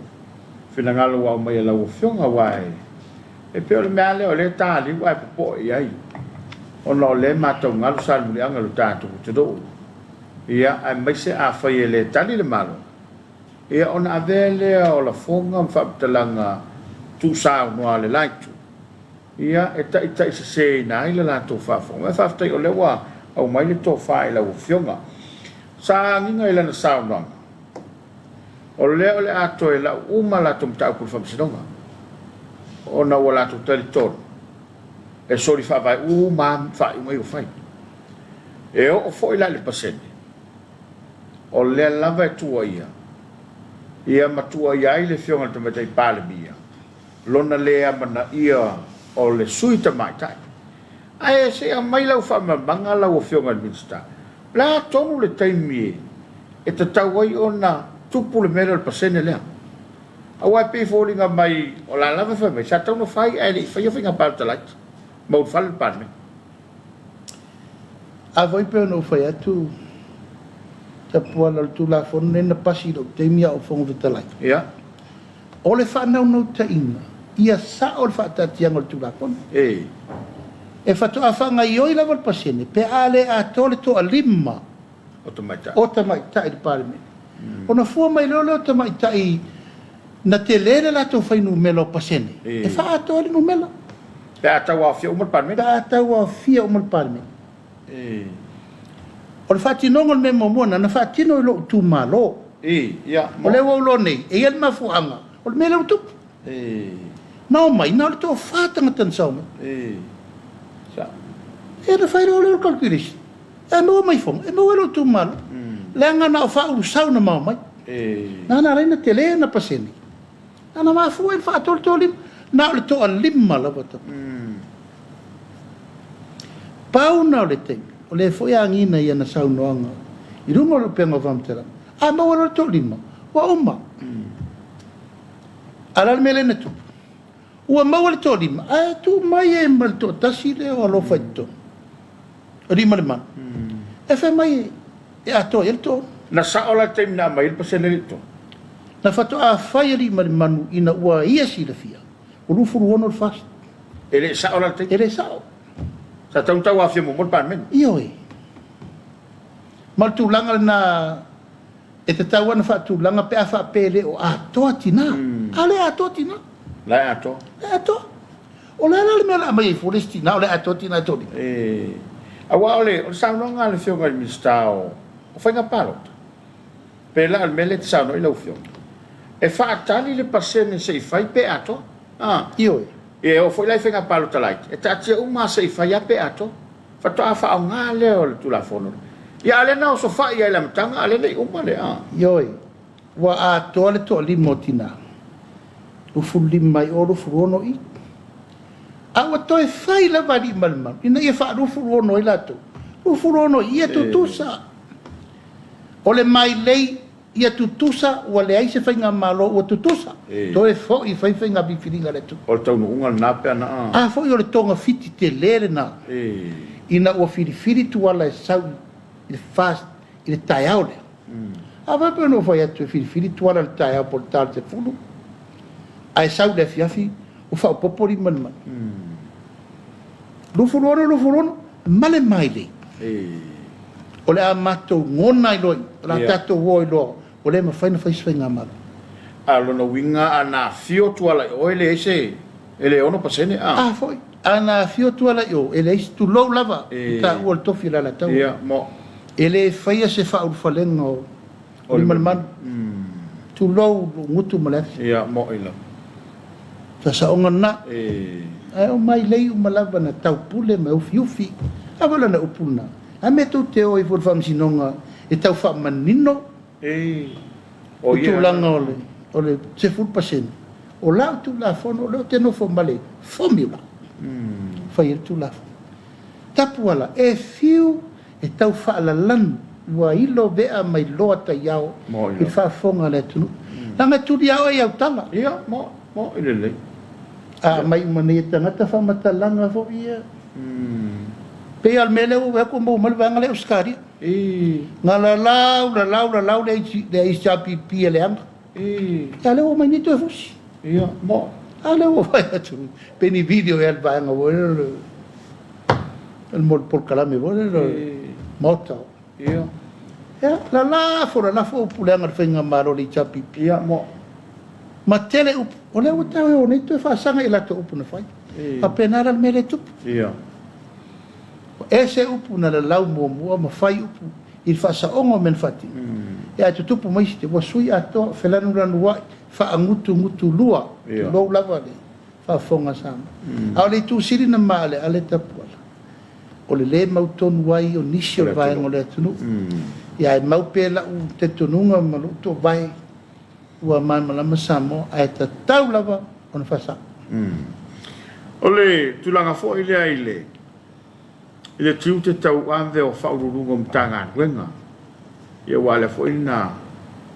finangalo wa mai la o fionga wai e pe o le male o le tali wai po ai o no le mato ngal sal mu anga lo tatu te do ia ai mai se a fai le tali le malo ia ona avele o la fonga fa talanga tu sa no le laitu ia e ta se na ile la to fa fonga fa o le wa au mai le to fa ile o fionga sa nginga ile na sa no o le ato e la uma la tum ta ku fa sinonga ona wala tu tali ton e sori fa vai ma fa mai o fai e o foi la le pasene o le lava tu ia matua ia ile fionga te mai pale bia lona le amana ia o le suita mai tai ai se a mai lau fa manga lau fionga minsta la tonu le taimi e te tawai ona tupu le mera le pasene lea awai pe folinga mai o la lava fa mai sa tonu fai ai le fai finga pa ta lait mo fa le parme a voi pe no fai atu ta puala tu la fon na pasi do te mia o fon vita lai ya o le fa no ta inga ia sa o fa ta tiang tu la fon e fa to afanga io la vol pasene pe ale a tole to a limma o ta mai ta il parme ona fu mai lo ta mai ta i na te lele la to fai no melo pasene e fa to le no melo pe ata wa fia umar parme o le fati nongol me momona na fati no lo tu malo ya o le wo lo nei e el mafuanga o le mele tu no mai na to fata ngatan sa sa e na fai lo calculation e no mai fong e no lo tu malo le nga na fa u sa na mai na le na tele na paseni na ma fu el fa to lim na le to lim mala bota pau na le te o le foi angina ia na saunoanga i rungo lo penga vamtera a ma wala to lima wa umma ala mele na tu wa ma wala to lima a tu mai e mal to tasile o lo fatto rima le man e fe mai e a to el to na sa ola te na mai il pasene to na fatto a fai rima le manu ina ua ia si le fia o lu furu ono fast ele sa ola te ele sa sa tau tau afia mo pan men ioi mal tu langa na e te tau ana fa tu langa pe afa pele o a to tina ale a to tina la ato o le ala me la mai foresti na o le a to tina to awa ole o sa no nga le fio ngal mistao o fa nga palo pe la al mele sa no ilo fio e fa tali le pasene se fai pe ato ioi e o foi lai fenga palo talai e tatia uma se fai pe ato fa to afa nga le o tu la fono ya ale na so fa ya la mtanga ale nei uma le ioi wa a to le to limotina o fu limai o lo furono i a wa to e fai la vali malma ina ia fa lo furono i lato lo furono ia tu tusa o le mai lei ia tutusa wa le ai se fai nga malo o tutusa to e fo i fai nga bi filinga le tu o tau no unga na pe na fo i o le tonga fiti te lere na ina o fili tu ala e sau il fast il taiao le va pe no fai atu fili tu ala il taiao por tal te fulu ai sau le fiafi o fa popoli man lu furono male mai le o le amato ngona i loi la tato wo i lo o le ma faina fai swenga mal alo no winga ana fio tu ala o ele ese ele ono pasene foi ana fio tu ala yo ele is tu lo lava ta o to fila la tau mo ele fai se fa ul falengo o le malman tu lo ngutu malaf mo ila sa onga na o mai lei o malava na tau pule ma ufi avala na upuna a me tu te o i for Faamisionare e tau fa manino o tu langa ole se ful pasen o la tu la fono lo te no fo male formula Fai tu la. Tapu ala e fiu e tau whaalalanu ua ilo vea mai loa ta iao i whaafonga le tunu. Langa turi au e au tala. Ia, mo i lelei. A mai umane e tangata whamatalanga fo ia. Pe al mele o weko mo malvanga le uskari. Nga la lau le isapi pia le anga. Ale o mai nito e fusi. Ia, mo. Ale o vai atu. Peni video e al vanga o el mol por kalame o mota. Ia. Ya, la fo pulenga fenga maro le isapi pia mo. Ma tele o le o tau o nito e whaasanga i lato upu na whai. A penara al mele tupu. Ia. Ese upu na la lau mua ma whai upu i whaasaongo men whati. E ai tutupu maisi te wasui ato whelanu ranu wai whaangutu lua. Lou lava le whaafonga sama. Au le tu siri na maale ale tapuala. O le mautonu wai o nisi o vai ngole atunu. Ia e maupela u te tununga maluto vai ua mai malama Samoa ai ta tau lava o na whasa. Ole tulanga fo ile aile. Ile tiu te tau ave o whaururunga mtanga wenga. Ia wale fo ina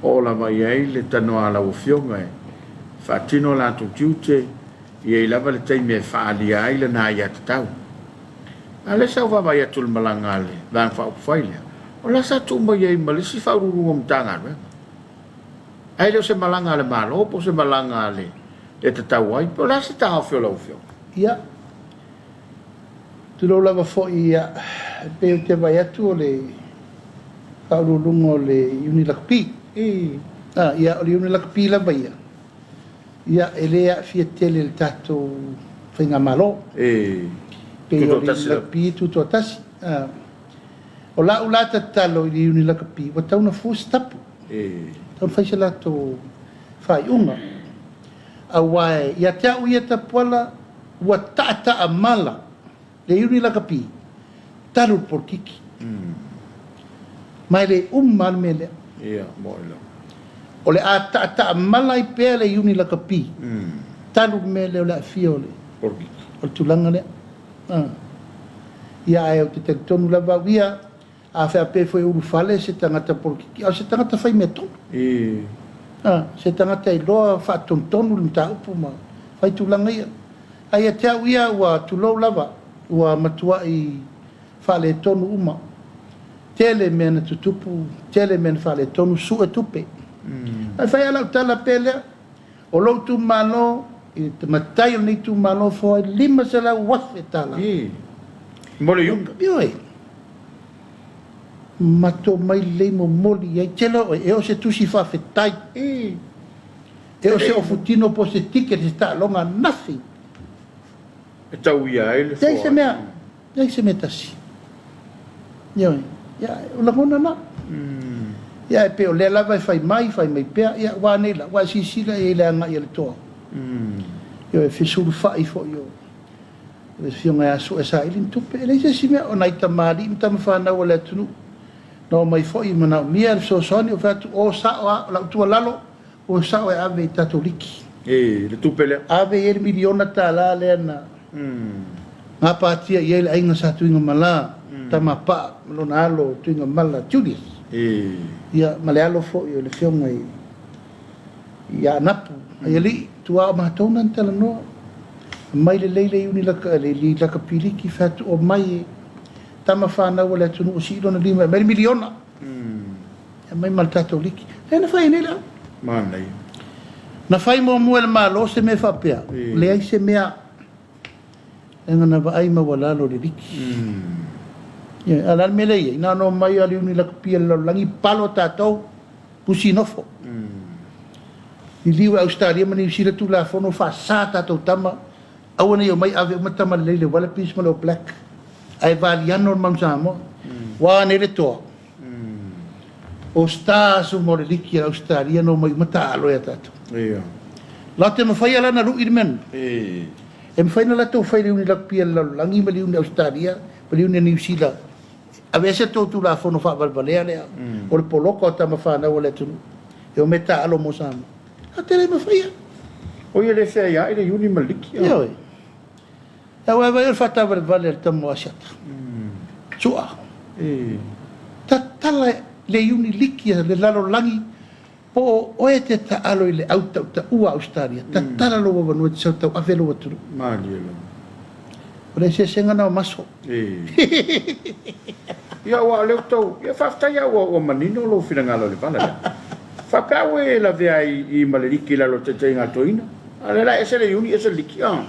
o la mai aile tano ala o fionga e. Whaatino la tu tiu te ia i lava le teime e whaali aile na ia te tau. Ale sa wa mai atul malanga ale, dan fa ufaile. O la sa tu mai ai malisi whaururunga mtanga wenga. Ai se malanga ale malo, po se malanga ale e te tau ai, po la se tau fio lau fio. Ia. Tu lo lava fo ia pe te vai atu o le paululunga o le unilakpi. Ia o le unilakpi la vai. Ia elea fia tele le tato whainga malo. Pe o le unilakpi tuto atasi. O la ulata talo i le unilakpi, wa tauna fusi tapu. Tau whaise lato whai unga. Awai, ia te au ia tapuala ua tata a mala. Le iuni la kapi. Taru por kiki. Mai le mal mele. Ia, moila. O le a tata a mala i pea le iuni la kapi. Taru mele o le a fia o le. Por kiki. O le tulanga le. Ia e o te tonu lava wia. A whea pe foi uru fale se tangata por kiki. A se tangata whai me tonu. Se tangata i loa wha tontonu le mta upu ma. Whai tulanga ia. Ai a te au ia ua tulou lava. Ua matua i whale tonu uma. Tele mena tutupu. Tele mena whale tonu su e tupe. Ai whai alau tala pelea. O lou tu mano. I te matai o ni tu mano fo ai lima se lau wafe tala. Mole yunga. Ioi. Mato mai lei mo moli ai telo e o se tusi fa fetai e o se ofutino po se ticket sta longa nothing e tau ia ele dai se mea tasi ia o la ngona na ia e pe o le lava fai mai pea ia wa nela wa sisila e le anga ia le toa ia e fisuru fai fo io le fionga aso e sa ilin tupe le se simea o naita mali mta mfana wala tunu no mai foi mana mia so soni o fatu o sa o la tua lalo o sa o ave tatoliki le tupele ave el miliona tala le na nga patia ye ainga sa tuinga mala tama pa lona alo tuinga mala Julius ia malealo fo yo le fiong ai ia napu ali tua ma tona tala no mai le leile uni la kapiliki fatu o mai tama whana wale tunu o silo na lima, mai miliona. Mai maltato liki. E na whai nila. Mana i. Na whai mo mua le malo se me whapea. Le ai se mea. Enga na waai ma walalo le liki. Alal me le ia. Ina no mai ali uni la kapia lo langi palo tatou. Pusi nofo. I liwa Australia mani usira tu la fono wha sa tatou tama. Awana yo mai ave umatama leile wala pisma lo black. Ai valiano mam Samoa wa ne le to o sta su mo le liki Australia no mai mata alo ya tatu la te mafai ala na ru irmen em fai na la to fai uni la pia la langi mali uni Australia mali uni New Zealand a veces to tu la fono fa valvalea le o le poloko ta mafa na wala tu yo meta alo mo Samoa a te le mafai o ye le fea ia ile uni maliki Ya wa vai fata vale tamo asiata. Chua. Tala le uni likia le lalo langi po oe te ta alo le auta ta ua Australia. Tala lo wa no te tau avelo atu. Malielo. Ore se senga na maso. Ya wa le tau, ya fafta ya wa manino lo finangalo le pala. Fakawe la vea I maliki la lo te tenga toina. Ale la ese le uni ese likia.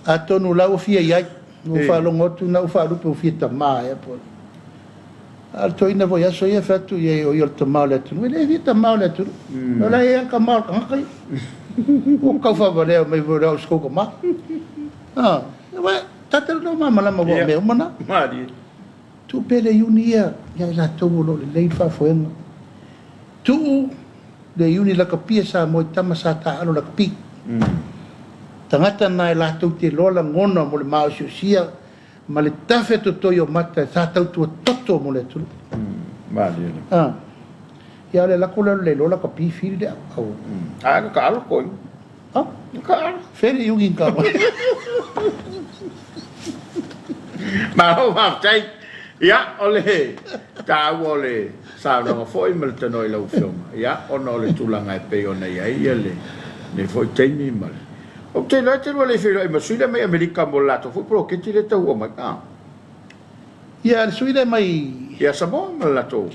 Atonu la o fia ia. No fa lo ngotu na o fa rupo fia ta ma e po. Al toina vo ya so ia fatu ia o yo ta ma le tu. Le fia ta ma le tu. No la ia ka ma ka kai. O ka fa vale me vo ra sko ko ma. Ah, wa tatel no ma mala ma vo me mana. Mali. Tu pele unia ya la to lo le fa fo en. Tu le uni la ka pia sa mo tama sa ta alo la ka pi. Tangata na la tau te lola ngona mo le mao sia ma le tafe to toyo mata sa tau tu toto mo le tu. Mali. Ah. Ya le la kola le lola ka pi fil de au. Ah, ka alo ko. Ah, Ka. fere yugi ka. Ma ho ma tai. Ya, ole. Ka ole. Sa no foi mal te no lo film. Ya, ono le tulanga e pe ona ia le. Ne foi teni mal. O te lo te le filo e masuida me America molato. Foi pro che ti le tau o ma ka. Ya suida mai. Ya Samoa molato.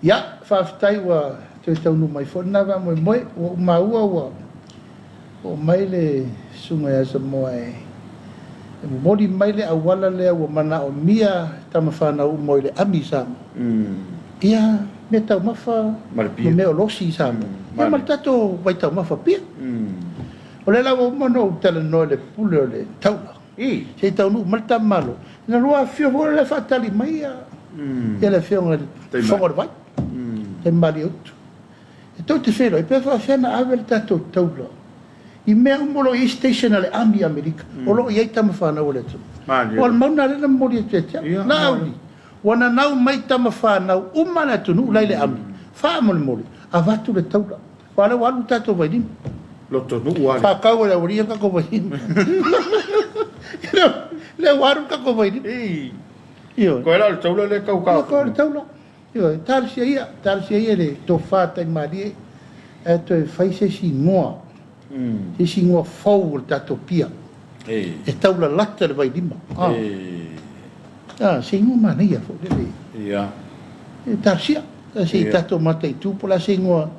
Ya fa tai wa te tau no mai fo na va mo mo o ma ua. O mai le sunga ya Samoa e. Mori mai le awala le o mana o mia tama whana u moi le ami sama. Ia me tau mafa me o losi sama. Ia mal tato vai tau mafa pia. O le lawa mono tala no le pule o le taula. Se tau nu mal tam malo. Na rua fio vo le fatali mai ia. Ia le fio ngal fongo vai. Te mali utu. E tau te whero, e pewa whena avel tato taula. I mea umolo I station ale ami Amerika. O lo iei tama whanau le tu. O al mauna rena mori e te na auli. Wana nau mai tama whanau umana tunu laile ami. Wha mole mori. A vatu le taula. Wale walu tato vai nim. Loto nu wale. Wha kau le uria kako vai nim. Le waru kako vai nim. Ko era le taula le kau kau. Ko le taula. Tarsia ia le to whātai marie. E to e whaise si ngoa. E si ngoa fau le tato pia. E taula lata le vai lima. Se ngoa mana ia fo le. Ia. E tarsia. Se tato mata I tūpola se ngoa.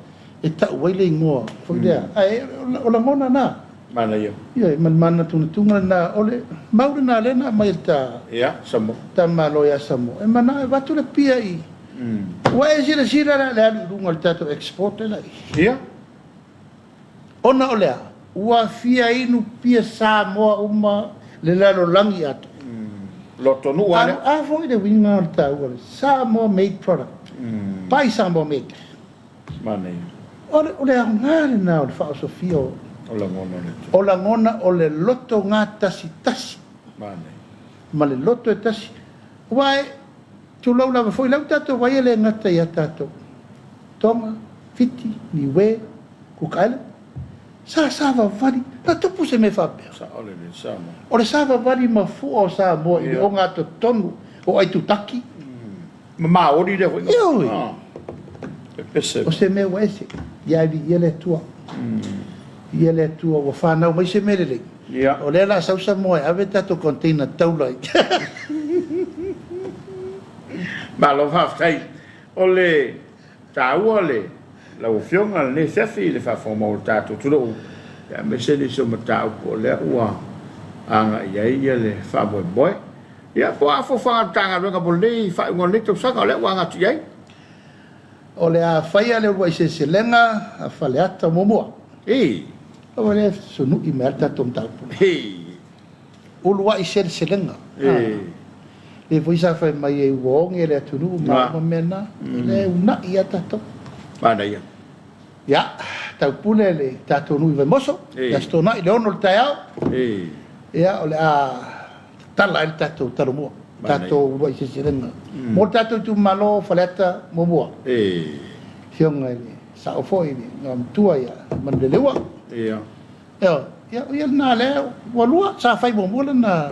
E tau waile ngoa. Fo lea. O la ngona na. Mana ia. Ia, mana tunga na ole. Maure na lena mai ta. Ia, Samoa. Ta maloia Samoa. E mana e watu le pia I. Wa e sira le alu runga le tato export e lai. Ia. Ona olea, ua fia inu pia Samoa uma le lalo langi atu. Loto nu wale. A foi de winga o tau, Samoa made product. Pai Samoa made. Mana ia. Ole a ngare na o fa so fio. Ola ngona le. Ola ngona o le loto ngā tasi. Mana ia. Ma le loto e tasi. Wai, tu lau lava foi lau tato, wai ele ngata ia tato. Tonga, Fiti, Niue, Cook Island. Sa vali, na tupu se me whapea. Sa ole le Samoa. O le sa vali ma fu o Samoa I o ngā to tonu o ai tutaki. Ma ori le hoi. Ioi. Pese. O se me wese, iali iele tua. Iele tua o whanau mai se merele. Ia. O le la sau Samoa, ave tato container taulai. Ma lo whaftai. O le tāua le. La ufionga le sefi le fa forma o tato tulo. Ya me se le so mata o le ua. Anga ia le fa boy. Ya po afo fa tanga lo ka bole fa ngol to saka le ua nga tiai. O le a whaia le ua se lenga, a whaleata momoa. O le sunu I mea tato mtaupu. Ulua I se lenga. Le voisa fa mai e uonge le atunu ma mena. Le una ia tato. Mana ia. Ya, tau pule le tato nui vai moso. Ya stona I le ono le taiao. Ya, o le a tala il tato tarumua. Tato ua I se renga. Mo tato tu malo faleta momua. Fionga ele. Sao foi ele. Ngam tua ia. Man le lewa. ia na le walua sa fai mo mola na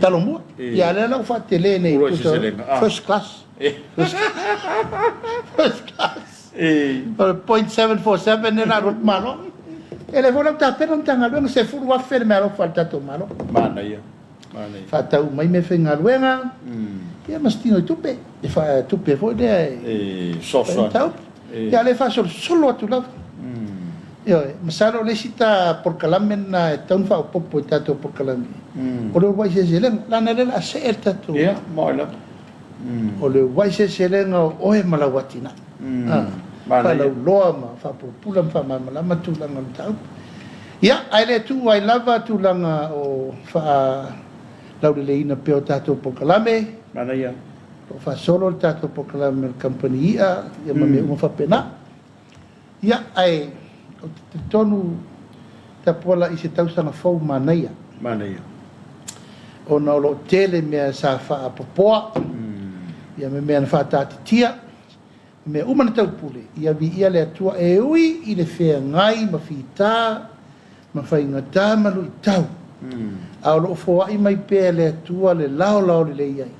talo mo ia le la fa tele nei first class first class 0.747 na rot malo ele vola ta pena tanga luenga se furu wa fer malo falta to malo mana ia fa ta mai me fenga luenga ia mastino tupe e fa tupe foi de so ia le fa solo tu la io masalo le sita por kalamen na tão fa popo tato por kalami o le vai se zelen la na le acerta tu ia moila o le vai se zelen o e malawatina fa la loa ma fa popula fa mala tu la ngam tau ia ai le tu ai lava tu langa o fa la le ina pe tato por kalame mana ia o fa solo tato por kalame company ia ma me mo fa pena ia ai te tonu ta pola i se tausanga fau manaia o na lo tele mea sa fa apopoa ia me mea na fa tati tia me umana tau pule ia vi ia le atua e ui i le fea ngai ma fita ma fa ingata ma lu i tau a lo foa i mai pea le atua le lao le iai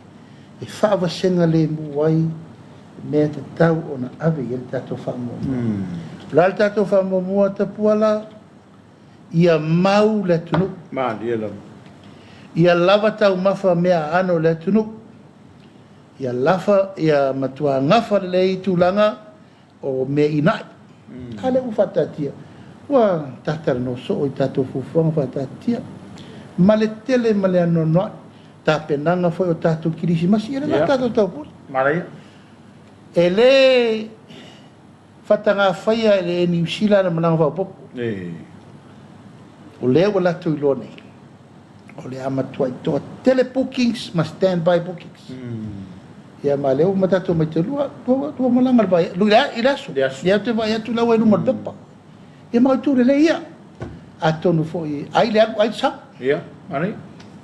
e fa vasenga le muai mea te tau o na ave i le tato fa mo la tato fa mo ta puala ia mau le tunu ia lava tau mafa mea ano le tunu ia lafa ia matua ngafa le tulanga o me ina ale u fatatia wa tatar no so o tato fufu fatatia male tele male ano no ta penanga foi o tato kirisi mas ia na tato tau marai ele fatanga faia le New Zealand manang fa pop o le wala tu lo nei o le ama tu to tele bookings ma standby bookings ya ma le o mata to mai lua to malanga ba lu ila so ya te vai tu la wa no mordepa ya ma tu le ia atonu foi ai le ai sa ia mari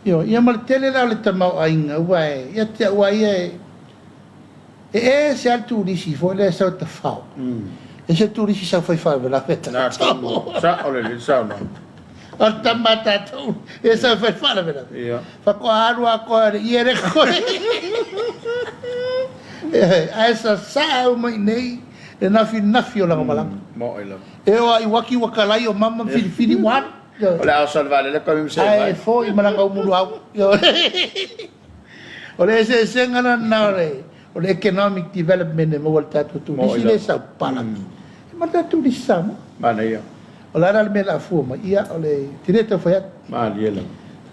yo ya ma tele la le tama ainga wa ya te wa ia e se al turisti foi le sa ta fa e se turisti sa foi fa la festa sa ole sa no al tamata tu e sa foi fa la vera fa ko aru a ko iere ko esa sa mai nei e na fi la mala mo ela e o i waki wakalai o mama fili wan ola salvale le ko mi se ai foi malanga mulu au ole se sengana na re o le economic development mo volta tu si le sa pana ma tu di sama mana ia o la ra me la fuma ia o le tireta foi ma liela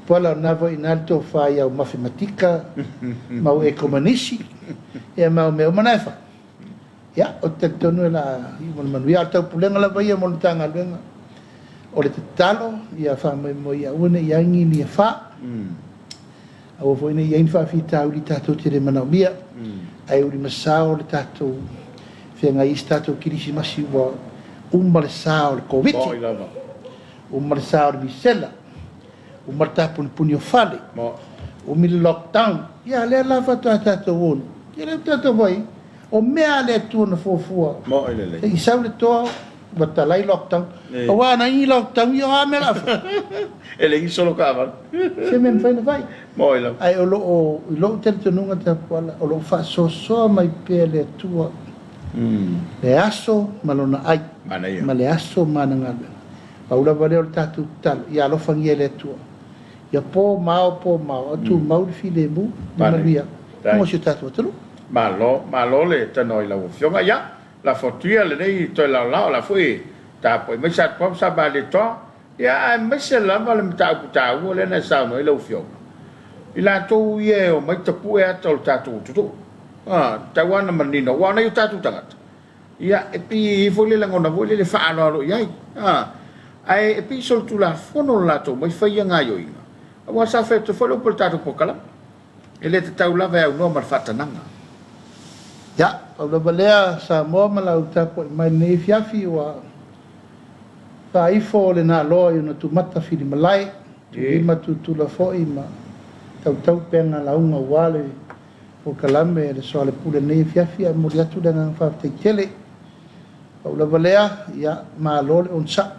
pola na vo inalto fa ia matematica ma o economisi e ma o meu manafa ia o te tonu la i mo manuia tau pulenga la vai mo tanga lenga o le talo ia fa mo ia una ia ngi ni fa au foi nei ia fa fita u tato te re mana mia ai uri masao le tato fenga i stato kirisi masiwa umale sao le covid umale sao le bisela umale tapun punio fale umile lockdown ia le la fa tato won ia le tato vai o mea le tu na fofua mo ele e sao le to batalai lockdown awa na i lockdown yo amela ele i solo kava se men fai na vai mo ele ai o lo tento nunga ta pala o lo fa so mai pele tua le aso malona ai ma le aso mananga paula vale o tatu tal ia lo fangia le tua ia po mau tu mau file mu maria mo se tatu tulu malo le tanoi la fionga ya la fotua le nei to la foi ta poi mai sa pom sa ba le to ya mai se la va le ta le na sa no le fionga ila to ye o mai ta pu e to tu ta wana manino wana yu tatu tangat ia e pi foi le ngona voi le fa lo ia ai e pi sol tu la fono la to mai fa nga yo ina wa sa fe to fo lo portato pokala ele te tau lava au no mar fatananga ya Paula balea sa mo mala uta po mai nei fiafi wa fa ifo le na lo ina tu mata fili malai tu ima tu la fo ima tau penga la unga wale o kalame le Soalepule nei fiafi a mo tu danga fa te tele Paula balea ya ma lo le onsa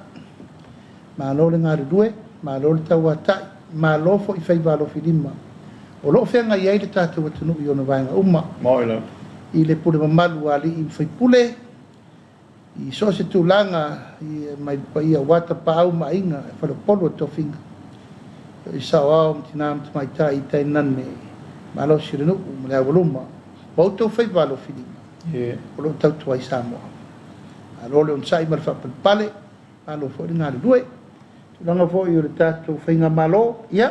Malo le ngāre due, malo le tau atai, malo fo I whai walo whilima. O loo whenga I eile tātou atunu I ona vaenga uma. Moila. I le pule mamalu ali I whai pule, I so se tūlanga, I mai pa ia wata pa au ma inga, e whalo polo to finga. I sao au mtina mta mai ta I tai nane, malo sirenu, mle awaluma. Mautou whai walo whilima. O loo tau tuai Samoa. A lole on sai mal whapalpale, malo fo I ngāre due, Langa fo I o le tātou whainga malo, ia,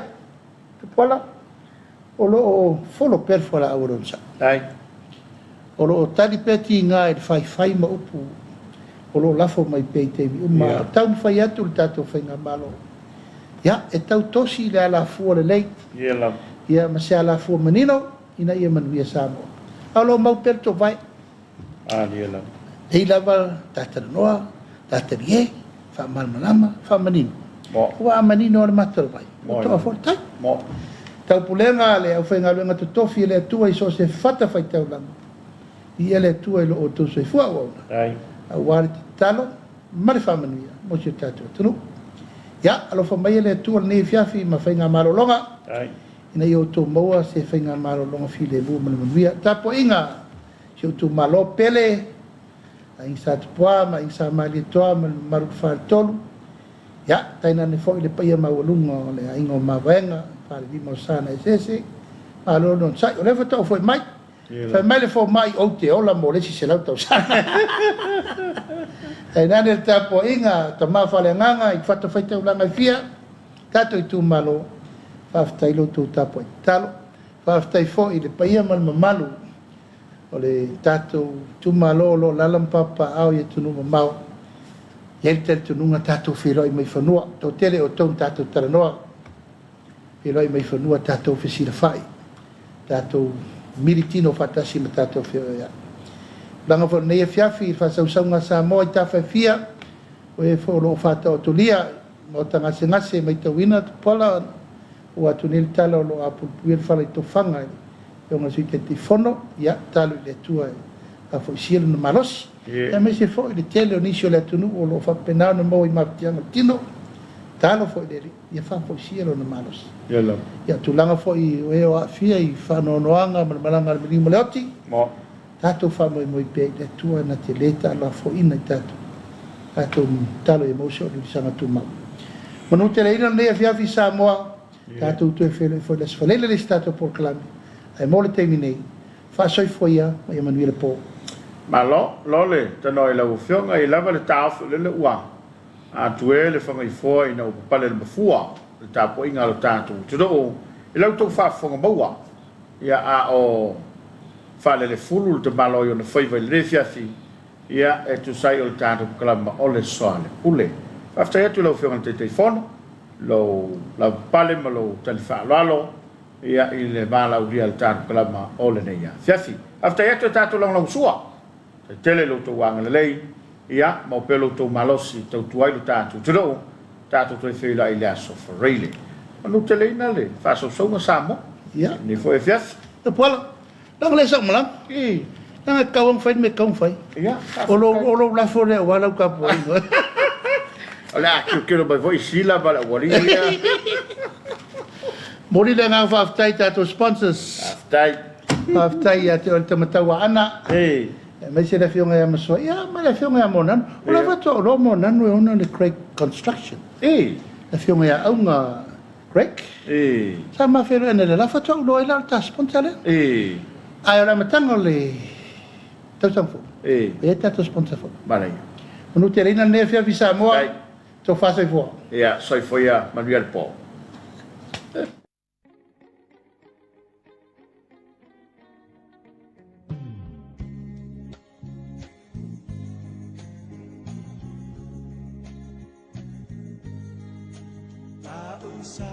te pola, o lo folo perfola au ronsa. Ai. O lo tali peti ngā e whai ma upu, o lo lafo mai pei teimi uma, tau whai atu le tātou whainga malo. Ia, e tau tosi le ala fua le lei, Ia la. ia ma se ala fua manino, ina ia manuia Samoa. Au lo mau perto vai, Ia la. ei lava tātara noa, tātara ie, wha malmalama, wha manino. Mo. Wa manino le matara vai. Mo. O toa fo tai. Mo. Tau pulenga le au whainga luenga to tofi le atua I so se whata whai tau langa. I ele atua I lo o tau soi fua wauna. Ai. Au wāre te talo, mare whamanuia, mo si o tātou atunu. Ia, alo whamai ele atua le fiafi ma whainga maro longa. Ai. Ina I o tau maua se whainga maro longa fi le mua manuia. Tapo inga, si o tau malo pele, a insa tupua, ma insa mali toa, ma maru whare tolu. Ia, taina ne fo I le paia mawalunga o le aingo mawaenga, whare di mo sana e sese, ma lo non sai, o le whatau foi mai, fai mai le fo mai o te ola mo le si se lau tau sana. E nane le tapo inga, ta maa whale nganga, I whata whai tau langa I fia, tato I tu malo, whaftai lo tu tapo I talo, whaftai fo I le paia mal mamalu, o le tato tu malo lo lalampapa au I tunu mamau, Iel tel tununga tātou whiroi mai whanua, tō tele o tōn tātou taranoa, whiroi mai whanua tātou whisira whai, tātou miritino whatasi ma tātou whiroi a. Langa wha nei e whiawhi I whasausaunga Samoa I tāwhai whia, o e whoro whata o tulia, o ta ngase mai tau ina tu pola, o atu nili tala o lo apupuir whala I tō whanga, I o ngasi te whono, ia talu I le tua a whaisira na marosi. E me se fo le tele o nisi o le atunu o lo whapenau na mo I mapitianga tino, talo fo le ri, ia wha fo sielo na malos. Ia tulanga fo I o eo a fia I whanoanoanga, malanga al milimo leoti, tato wha mo I pe le tua na te leta ala fo ina I tato. Tato talo e mo se o lisanga tu mau. Manu te leina lea fiafi Samoa, tato tu e fele fo le sfalele le stato por kalami. Ai mo le teminei, wha soi fo ia, ma ia manuile po. Ma lo le tano I lau whionga I lava le tāwhu le ua. A tue le whanga I fua I nau papale le mafua. Le tāpo inga lo tātou. Tudo o, I lau tau whaafonga maua. Ia a o whale le fulu le te malo I o na whaiva I le fiafi. Ia e tu sai o le tātou kalama o le Soalepule. Whaftai atu lau whionga te teifono. Lau pale ma lau tali whaalalo. Ia I le malau ria le tātou kalama o le neia. Fiafi. Whaftai atu tātou lau sua. Te tele lo tau wanga le lei, ia, mau pelo tau malosi, tau tuai lo tātou te roo, tātou tau whila I le aso whareile. Anu te leina le, whasau saunga Samoa, ni fo e fiaf. Te puala, nang le sa malang, nang kawang whai me kawang whai. Ia, olo lafo le walau ka puai. Ola, kiro bai voi sila bala wari ia. Mori le ngā whaftai tātou sponsors. Whaftai ia te o te matawa ana. Mai se la fionga ya maswa, ia, mai la fionga ya monan. O la vato o lo monan we ona le Craig Construction. La fionga ya aunga Craig. Sa ma fero ene le la vato o lo ila ta sponsale. Ai ora matanga le tau sanfo. E tato sponsor fo. Malai. Manu te reina ne fia visa moa. To fa sai fo. Ia, soi fo ia Manuel Po. Sa